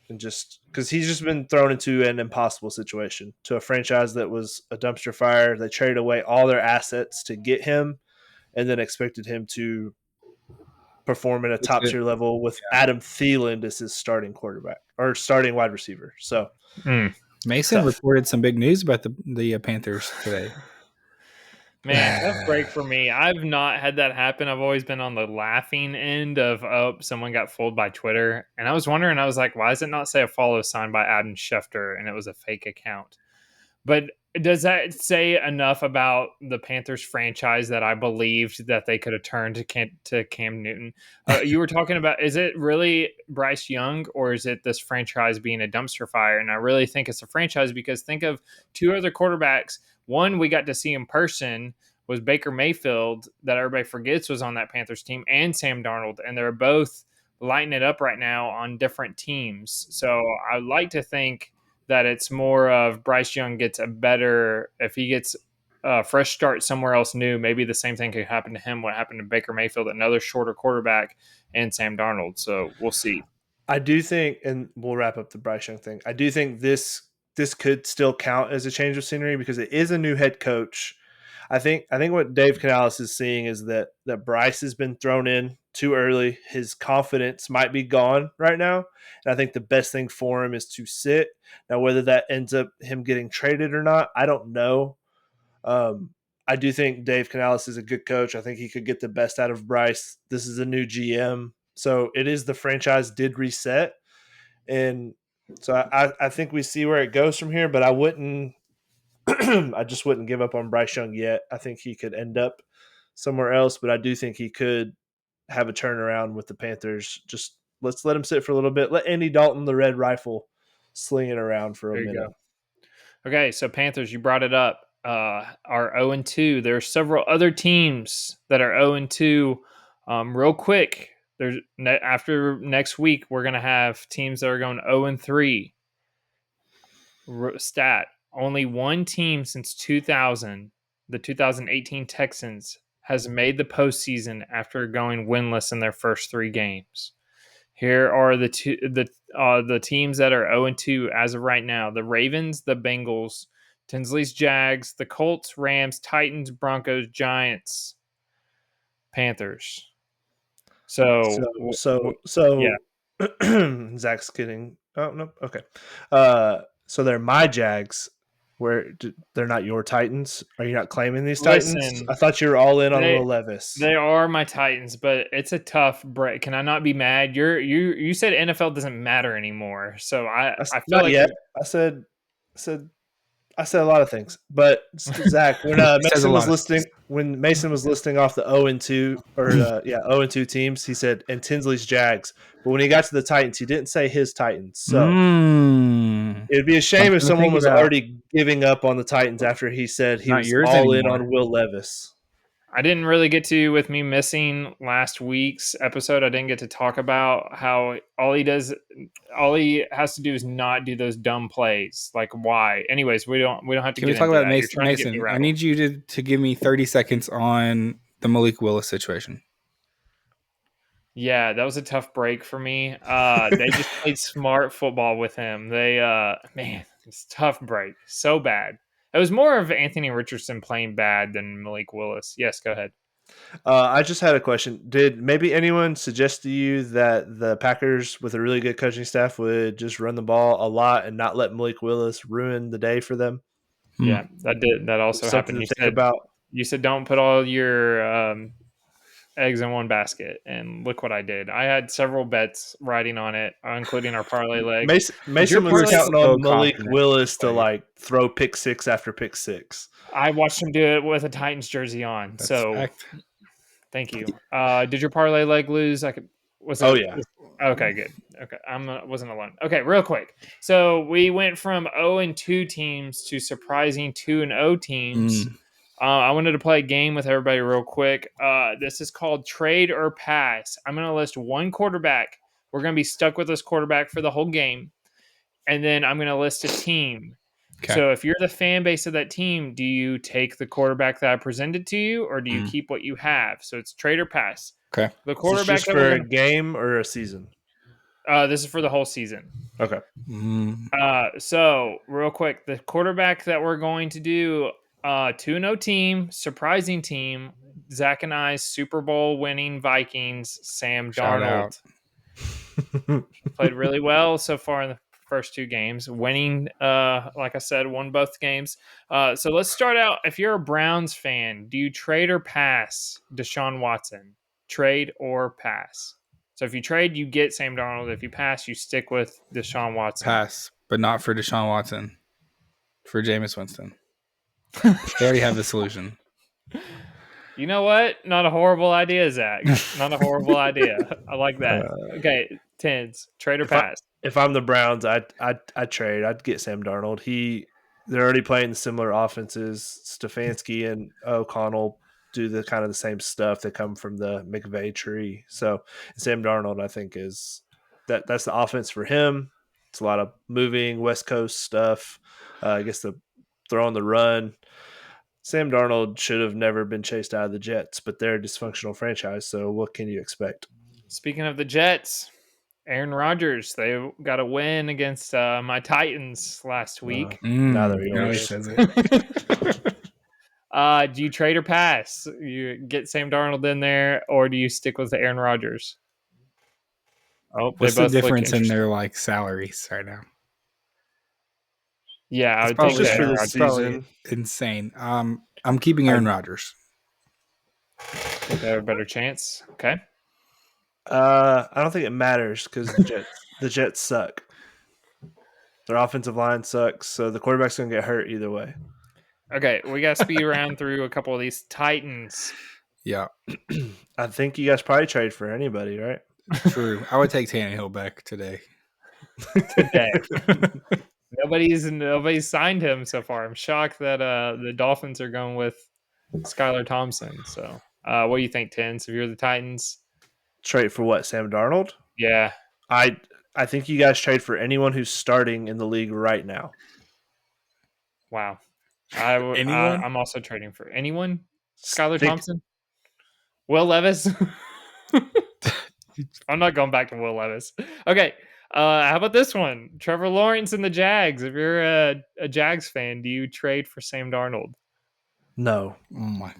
and just because he's just been thrown into an impossible situation to a franchise that was a dumpster fire. They traded away all their assets to get him, and then expected him to perform at a It's top it. tier level with Adam Thielen as his starting quarterback or starting wide receiver. So it's Mason tough. reported some big news about the Panthers today. Man, tough break for me. I've not had that happen. I've always been on the laughing end of, oh, someone got fooled by Twitter. And I was wondering, I was like, why does it not say a follow sign by Adam Schefter? And it was a fake account. But does that say enough about the Panthers franchise that I believed that they could have turned to Cam Newton? You were talking about, is it really Bryce Young or is it this franchise being a dumpster fire? And I really think it's a franchise because think of two other quarterbacks. One we got to see in person was Baker Mayfield, that everybody forgets was on that Panthers team, and Sam Darnold. And they're both lighting it up right now on different teams. So I like to think that it's more of Bryce Young gets a better, if he gets a fresh start somewhere else new, maybe the same thing could happen to him, what happened to Baker Mayfield, another shorter quarterback, and Sam Darnold. So we'll see. I do think, and we'll wrap up the Bryce Young thing. I do think this could still count as a change of scenery because it is a new head coach. I think what Dave Canales is seeing is that Bryce has been thrown in too early. His confidence might be gone right now, and I think the best thing for him is to sit. Now, whether that ends up him getting traded or not, I don't know. Um, I do think Dave Canales is a good coach. I think he could get the best out of Bryce. This is a new GM, so it is the franchise did reset, and so I think we see where it goes from here. But I wouldn't I just wouldn't give up on Bryce Young yet. I think he could end up somewhere else, but I do think he could have a turnaround with the Panthers. Just let's let him sit for a little bit. Let Andy Dalton, the Red Rifle, sling it around for a There you minute. go. Okay, so Panthers, you brought it up. Are 0-2. There are several other teams that are 0-2. Real quick, after next week, we're gonna have teams that are going 0-3. Stat: only one team since 2000, the 2018 Texans, has made the postseason after going winless in their first three games. Here are the teams that are 0-2 as of right now: the Ravens, the Bengals, Tinsley's Jags, the Colts, Rams, Titans, Broncos, Giants, Panthers. So So, so yeah, so Zach's kidding. Oh no, okay. So they're my Jags. They're not your Titans? Are you not claiming these Titans? listen, I thought you were all in on they Will Levis. they are my Titans, but it's a tough break. Can I not be mad? You said NFL doesn't matter anymore, so I feel Not like yet. I said I said a lot of things, but Zach, when He says a lot of things. Mason was listing off the 0-2 or 0-2 teams, he said and Tinsley's Jags. But when he got to the Titans, he didn't say his Titans. So it'd be a shame if Something to someone think was about. already giving up on the Titans after he said he Not was yours all in anymore. on Will Levis. I didn't really get to, with me missing last week's episode, I didn't get to talk about how all he has to do is not do those dumb plays. Like why? Anyways, we don't have to Can we get talk into about that. You're Mason? trying to get me Mason, I rattled. need you to give me 30 seconds on the Malik Willis situation. Yeah, that was a tough break for me. They just played smart football with him. They man, it's a tough break. So bad. It was more of Anthony Richardson playing bad than Malik Willis. Yes, go ahead. I just had a question. Did maybe anyone suggest to you that the Packers, with a really good coaching staff, would just run the ball a lot and not let Malik Willis ruin the day for them? Hmm. Yeah, that did. That also Something happened. to think about. You said don't put all your eggs in one basket, and look what I did. I had several bets riding on it, including our parlay leg. Did your Mason You was were parlay? counting so on Malik confident. Willis to Like, like throw pick six after pick six. I watched him do it with a Titans jersey on. that's So fact. thank you. Did your parlay leg lose? I could. Was Oh it? yeah, Okay, good. Okay, wasn't alone. Okay, real quick. So we went from 0-2 teams to surprising 2-0 teams. Mm. I wanted to play a game with everybody real quick. This is called Trade or Pass. I'm going to list one quarterback. We're going to be stuck with this quarterback for the whole game. And then I'm going to list a team. Okay. So if you're the fan base of that team, do you take the quarterback that I presented to you or do you Mm. keep what you have? So it's trade or pass. Okay. The is this quarterback just that we're for going a to game or a season? This is for the whole season. Okay. So real quick, the quarterback that we're going to do, 2-0 team, surprising team, Zach and I's Super Bowl winning Vikings, Sam Shout Darnold. out. Played really well so far in the first 2 games, winning, like I said, won both games. So let's start out. If you're a Browns fan, do you trade or pass Deshaun Watson? Trade or pass? So if you trade, you get Sam Darnold. If you pass, you stick with Deshaun Watson. Pass, but not for Deshaun Watson. For Jameis Winston. They already have the solution. You know what? Not a horrible idea, Zach. Not a horrible idea. I like that. Okay, Tens, trade or pass? If I'm the Browns, I'd trade. I'd get Sam Darnold. They're already playing similar offenses. Stefanski and O'Connell do the kind of the same stuff. They come from the McVay tree. So Sam Darnold, I think, is that's the offense for him. It's a lot of moving West Coast stuff. I guess the throw on the run. Sam Darnold should have never been chased out of the Jets, but they're a dysfunctional franchise. So what can you expect? Speaking of the Jets, Aaron Rodgers, they got a win against my Titans last week. Now they're now he yours. says it. Do you trade or pass? You get Sam Darnold in there, or do you stick with the Aaron Rodgers? Oh, What's the difference in their like salaries right now? Yeah, I It's would probably think just that for Aaron the Rodgers. season. Insane. I'm keeping Aaron Rodgers. Think they have a better chance. Okay. I don't think it matters because the Jets suck. Their offensive line sucks, so the quarterback's gonna get hurt either way. Okay, we got to speed around through a couple of these Titans. Yeah, I think you guys probably trade for anybody, right? true. I would take Tannehill back today. Today. Nobody's signed him so far. I'm shocked that the Dolphins are going with Skylar Thompson. So, what do you think, Tens? If you're the Titans, Trade for what? Sam Darnold? yeah, I think you guys trade for anyone who's starting in the league right now. wow. Anyone? I'm also trading for anyone. Skylar Thompson, Will Levis. I'm not going back to Will Levis. Okay. How about this one? Trevor Lawrence and the Jags. If you're a Jags fan, do you trade for Sam Darnold? No. Oh my.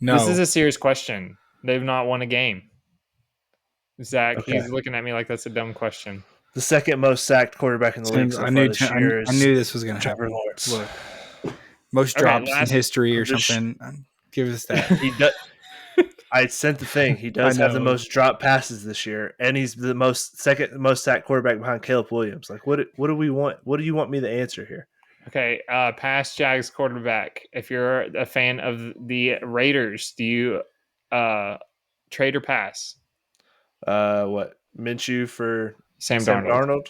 No. This is a serious question. They've not won a game. Zach, Okay. he's looking at me like that's a dumb question. The second most sacked quarterback in the league so far this year I knew this was going to Trevor happen. Lawrence. Look, most drops in history or something. Give us that. He does. I sent the thing. He does have the most drop passes this year, and he's the second most sacked quarterback behind Caleb Williams. Like, what do we want? What do you want me to answer here? Okay, past Jags quarterback. If you're a fan of the Raiders, do you trade or pass? What Minshew for Sam Darnold?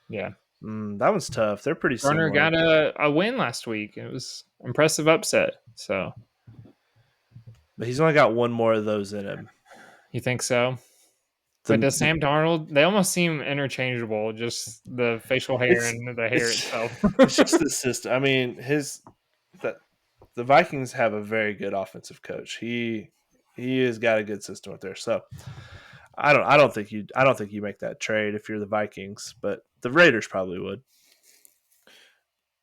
Yeah, that one's tough. They're pretty Garner similar. got a win last week. It was impressive upset. So, but he's only got one more of those in him. You think so? But does Sam Darnold? They almost seem interchangeable. Just the facial hair and the hair itself. It's just the system. I mean, the Vikings have a very good offensive coach. He has got a good system up there. So I don't think you make that trade if you're the Vikings, but the Raiders probably would.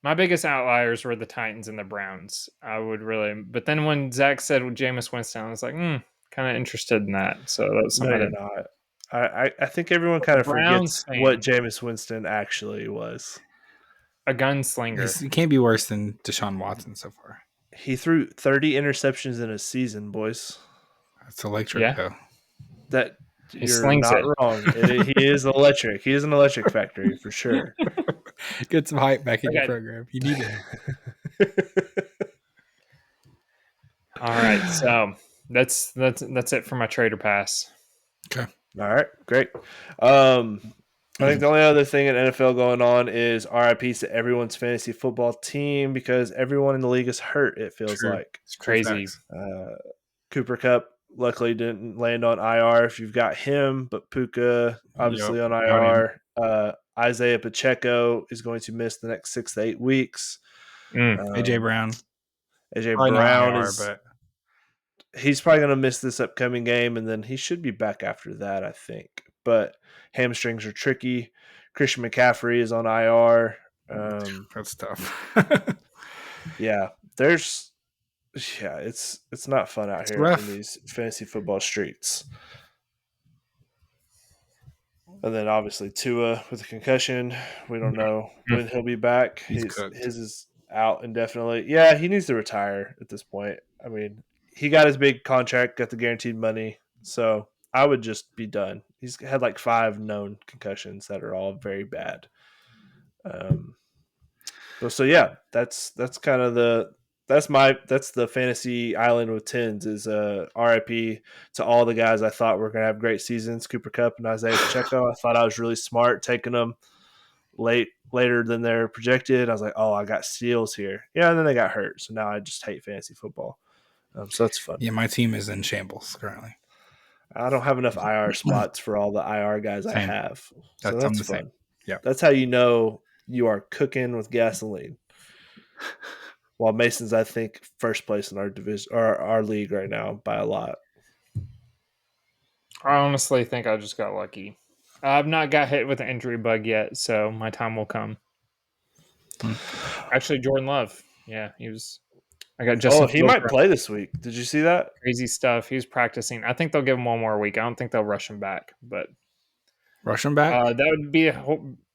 My biggest outliers were the Titans and the Browns. But then when Zach said Jameis Winston, I was like, kind of interested in that. So that was something. No, you're not. I think everyone kind of forgets what Jameis Winston actually was. A gunslinger. It can't be worse than Deshaun Watson so far. He threw 30 interceptions in a season, boys. That's electric, though. That you're not wrong. He is electric. He is an electric factory for sure. Get some hype back in your program. You need it. All right, so that's it for my trader pass. Okay. All right, great. I think the only other thing in NFL going on is RIPs to everyone's fantasy football team because everyone in the league is hurt, it feels like. It's crazy. Cooper Kupp luckily didn't land on IR if you've got him, but Puka obviously on IR. Isaiah Pacheco is going to miss the next 6 to 8 weeks. AJ Brown. AJ Brown he's probably going to miss this upcoming game, and then he should be back after that, I think. but hamstrings are tricky. Christian McCaffrey is on IR. That's tough. Yeah, it's not fun out It's here in rough. these fantasy football streets. And then obviously Tua with a concussion. We don't know when he'll be back. He's His cooked. his is out indefinitely. Yeah, he needs to retire at this point. I mean, he got his big contract, got the guaranteed money. So I would just be done. He's had like 5 known concussions that are all very bad. Um, so yeah, that's kind of that's the fantasy island with tens is RIP to all the guys I thought were gonna have great seasons, Cooper Cup and Isaiah Pacheco. I thought I was really smart taking them later than they're projected. I was like, oh, I got steals here. Yeah, and then they got hurt. So now I just hate fantasy football. So that's fun. Yeah, my team is in shambles currently. I don't have enough IR spots for all the IR guys I Same. have. So I'm that's the same. fun. Yeah. That's how you know you are cooking with gasoline. While Mason's, I think, first place in our division or our league right now by a lot. I honestly think I just got lucky. I've not got hit with an injury bug yet, so my time will come. Actually, Jordan Love. Yeah, he was. I got Justin Oh, he Fields might play this week. Did you see that? crazy stuff. He's practicing. I think they'll give him one more week. I don't think they'll rush him back, but Rush him back? that would be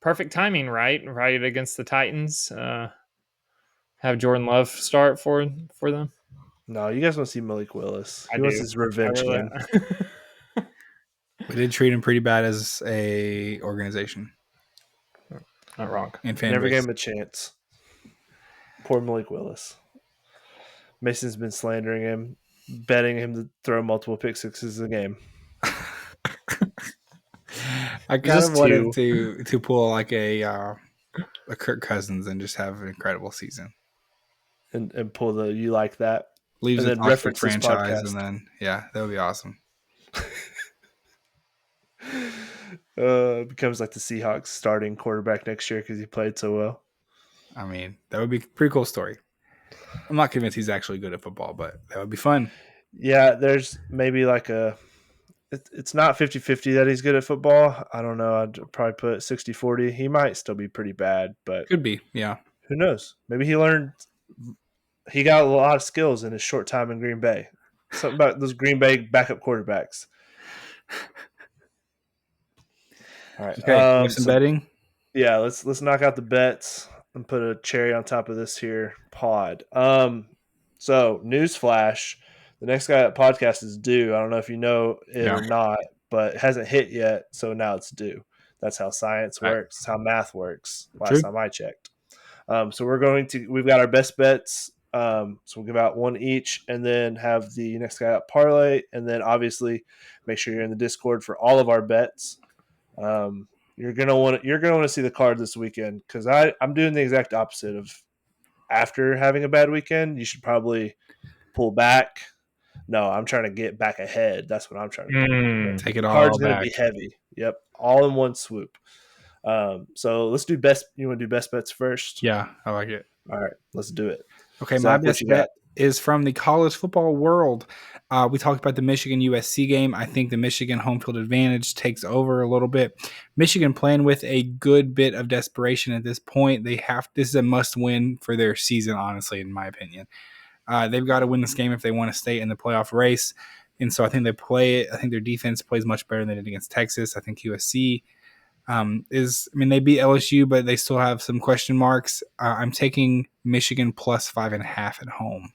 perfect timing, right? Right against the Titans. Have Jordan Love start for them. No, you guys want to see Malik Willis. I He wants do. his revenge game. We did treat him pretty bad as a organization. Not wrong. And fan Never base. gave him a chance. Poor Malik Willis. Mason's been slandering him, betting him to throw multiple pick sixes a game. I kind Just of wanted two. to pull like a Kirk Cousins and just have an incredible season. And pull the you like that. Leaves and a then toxic reference this franchise, podcast. and then that would be awesome. Becomes like the Seahawks starting quarterback next year because he played so well. I mean, that would be a pretty cool story. I'm not convinced he's actually good at football, but that would be fun. Yeah, there's maybe like it's not 50-50 that he's good at football. I don't know. I'd probably put 60-40. He might still be pretty bad, but Could be, yeah. who knows? Maybe he got a lot of skills in his short time in Green Bay. Something about those Green Bay backup quarterbacks. All right. Okay, some betting. Yeah, let's knock out the bets and put a cherry on top of this here pod. So newsflash, the next guy at podcast is due. I don't know if you know it or not, but it hasn't hit yet, so now it's due. That's how science works. That's how math works. Last time I checked. So we've got our best bets. So we'll give out one each and then have the next guy up parlay. And then obviously make sure you're in the Discord for all of our bets. You're gonna want to see the card this weekend because I'm doing the exact opposite of after having a bad weekend. You should probably pull back. No, I'm trying to get back ahead. That's what I'm trying to do. Take it The all card's back. gonna be heavy. Yep, all in one swoop. So let's do best. You want to do best bets first? Yeah, I like it. All right, let's do it. Okay, Zach, my best bet is from the college football world. We talked about the Michigan USC game. I think the Michigan home field advantage takes over a little bit. Michigan playing with a good bit of desperation at this point. This is a must win for their season, honestly, in my opinion. They've got to win this game if they want to stay in the playoff race. And so I think they play it. I think their defense plays much better than it did against Texas. I think USC they beat LSU, but they still have some question marks. I'm taking Michigan plus 5.5 at home.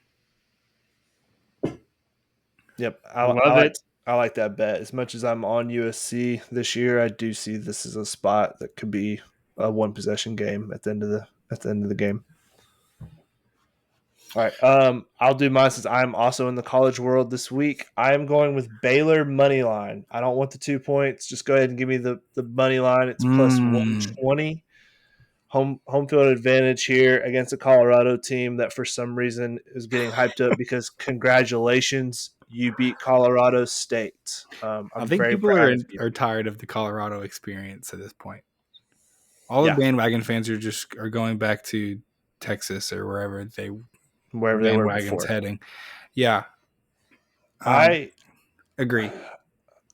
Yep, I like that bet. As much as I'm on USC this year, I do see this as a spot that could be a one possession game at the end of the game. All right, I'll do mine since I'm also in the college world this week. I am going with Baylor money line. I don't want the 2 points. Just go ahead and give me the money line. It's plus 120. Home field advantage here against a Colorado team that for some reason is getting hyped up because congratulations, you beat Colorado State. I think people are tired of the Colorado experience at this point. All the bandwagon fans are going back to Texas or wherever they were before. Heading. Yeah. I agree.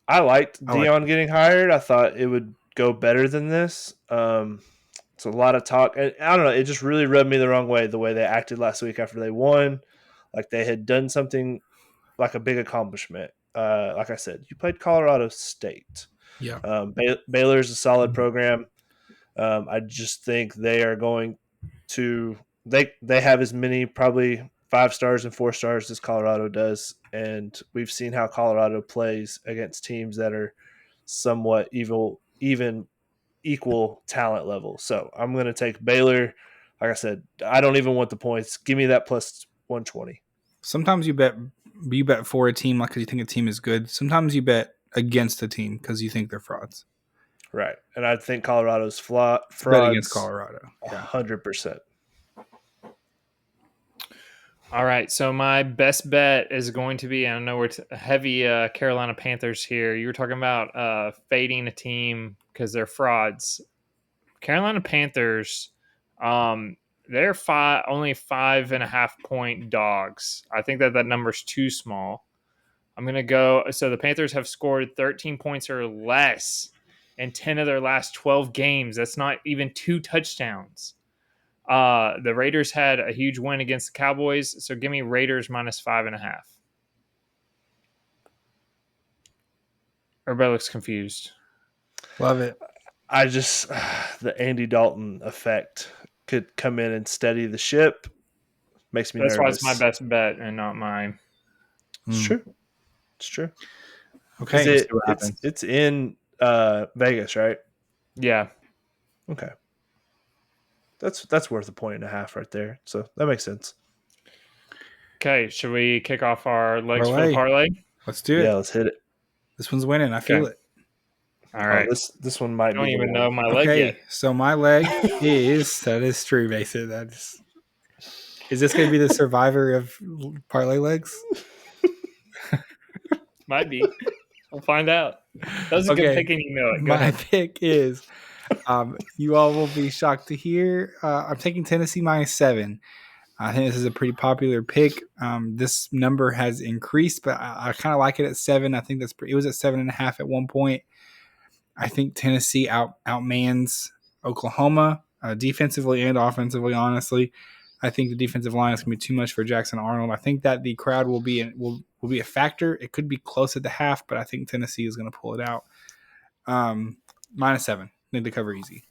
I liked I like Dion getting hired. I thought it would go better than this. It's a lot of talk. And I don't know. It just really rubbed me the wrong way, the way they acted last week after they won. Like they had done something like a big accomplishment. Like I said, you played Colorado State. yeah. Baylor's a solid program. I just think they are going to they have as many probably 5 stars and 4 stars as Colorado does, and we've seen how Colorado plays against teams that are somewhat even equal talent level. So I'm going to take Baylor. Like I said, I don't even want the points. Give me that plus 120. Sometimes you bet for a team like because you think a team is good. Sometimes you bet against a team because you think they're frauds. Right, and I think Colorado's Let's bet against frauds Colorado. Yeah. 100%. All right, so my best bet is going to be, I know we're heavy Carolina Panthers here. You were talking about fading a team because they're frauds. Carolina Panthers, they're only 5.5-point dogs. I think that number's too small. I'm going to go. So the Panthers have scored 13 points or less in 10 of their last 12 games. That's not even 2 touchdowns. The Raiders had a huge win against the Cowboys. So give me Raiders minus 5.5. Everybody looks confused. Love it. I just the Andy Dalton effect could come in and steady the ship. Makes me That's why nervous. it's my best bet and not mine. It's true. It's true. Okay. Is see what happens. it's in Vegas, right? Yeah. Okay. That's worth 1.5 right there. So that makes sense. Okay. Should we kick off our legs for the Parlay. parlay? Let's do Yeah, it. let's hit it. This one's winning. I feel Okay. it. All right. This one might I don't be the even one. know my leg Okay. yet. So my leg that is true, Mason. Is this going to be the survivor of parlay legs? Might be. We'll find out. That was a good pick, and you know it. Go My ahead. pick is you all will be shocked to hear. I'm taking Tennessee minus 7. I think this is a pretty popular pick. This number has increased, but I kind of like it at 7. I think it was at 7.5 at one point. I think Tennessee outmans Oklahoma defensively and offensively. Honestly, I think the defensive line is going to be too much for Jackson Arnold. I think that the crowd will be a factor. It could be close at the half, but I think Tennessee is going to pull it out. Minus 7. Need to cover easy.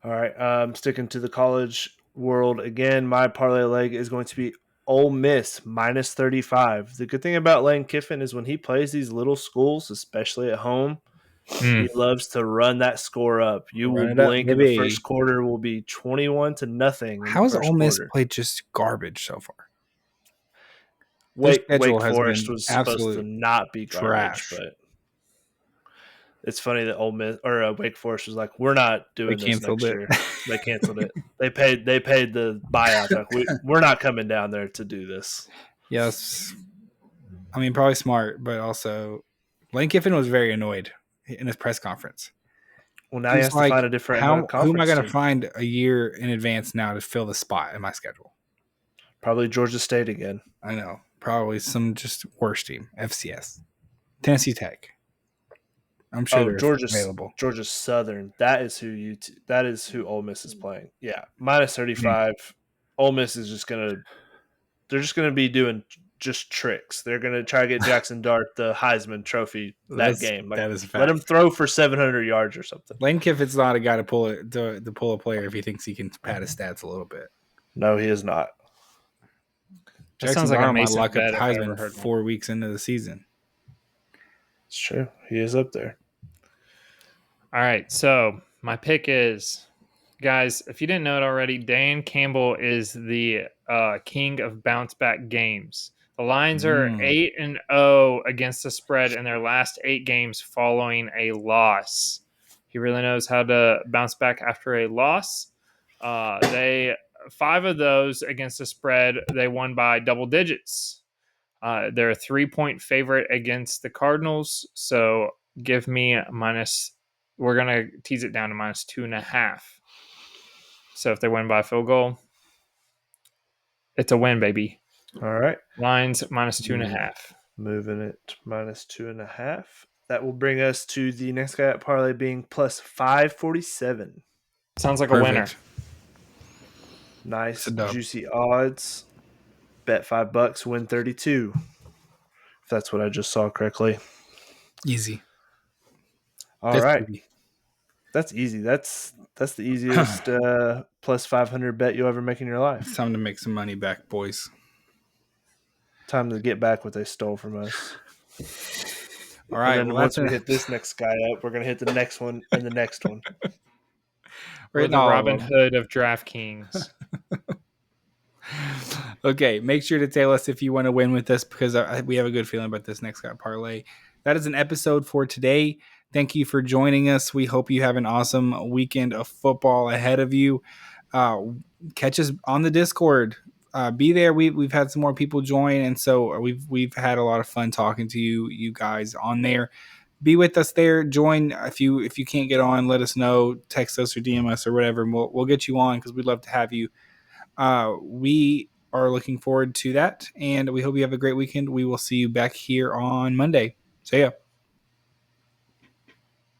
All right. Sticking to the college world again, my parlay leg is going to be Ole Miss minus 35. The good thing about Lane Kiffin is when he plays these little schools, especially at home, he loves to run that score up. You will Run it up, blink and the baby. first quarter will be 21-0 in How the has first Ole Miss quarter. played just garbage so far? Wake schedule has Forest been was supposed to absolute not be garbage, trash. but it's funny that Ole Miss or Wake Forest was like, "We're not They doing this canceled next it. year." They canceled it. They paid the buyout. They're like, we're not coming down there to do this. Yes. I mean, probably smart, but also Lane Kiffin was very annoyed in his press conference. Well, now He he was has to like, find a different who am I conference going to team. find a year in advance now to fill the spot in my schedule? Probably Georgia State again. I know. Probably some just worse team, FCS. Tennessee Tech. I'm sure they're available. Georgia Southern. That is who Ole Miss is playing. Yeah, minus 35. Ole Miss is they're just gonna be doing just tricks. They're gonna try to get Jackson Dart the Heisman Trophy that game. Like, that is a fact. let him throw for 700 yards or something. Lane Kiffin's not a guy to pull a player if he thinks he can pad his stats a little bit. No, he is not. That Jackson sounds like a Arnold might Mason lock up bet the if I ever Heisman heard one. 4 weeks into the season. It's true. He is up there. All right, so my pick is, guys, if you didn't know it already, Dan Campbell is the king of bounce back games. The Lions are 8-0 against the spread in their last 8 games following a loss. He really knows how to bounce back after a loss. 5 of those against the spread, they won by double digits. They're a 3-point favorite against the Cardinals, so give me minus. We're gonna tease it down to minus 2.5. So if they win by a field goal, it's a win, baby. All right. Lines minus 2.5. Moving it -2.5. That will bring us to the next guy at parlay being +547. Sounds like a winner. Perfect. It's Nice a dub. juicy odds. Bet $5, win 32. If that's what I just saw correctly. Easy. All That's right. easy. That's easy. That's the easiest +500 bet you'll ever make in your life. It's time to make some money back, boys. Time to get back what they stole from us. All right. And then once we hit this next guy up, we're gonna hit the next one and the next one. We're the Robin Hood of DraftKings. Okay, make sure to tell us if you want to win with us because we have a good feeling about this next guy parlay. That is an episode for today. Thank you for joining us. We hope you have an awesome weekend of football ahead of you. Catch us on the Discord. Be there. We've had some more people join, and so we've had a lot of fun talking to you guys on there. Be with us there. Join if you can't get on. Let us know. Text us or DM us or whatever, and we'll get you on because we'd love to have you. We are looking forward to that, and we hope you have a great weekend. We will see you back here on Monday. See ya.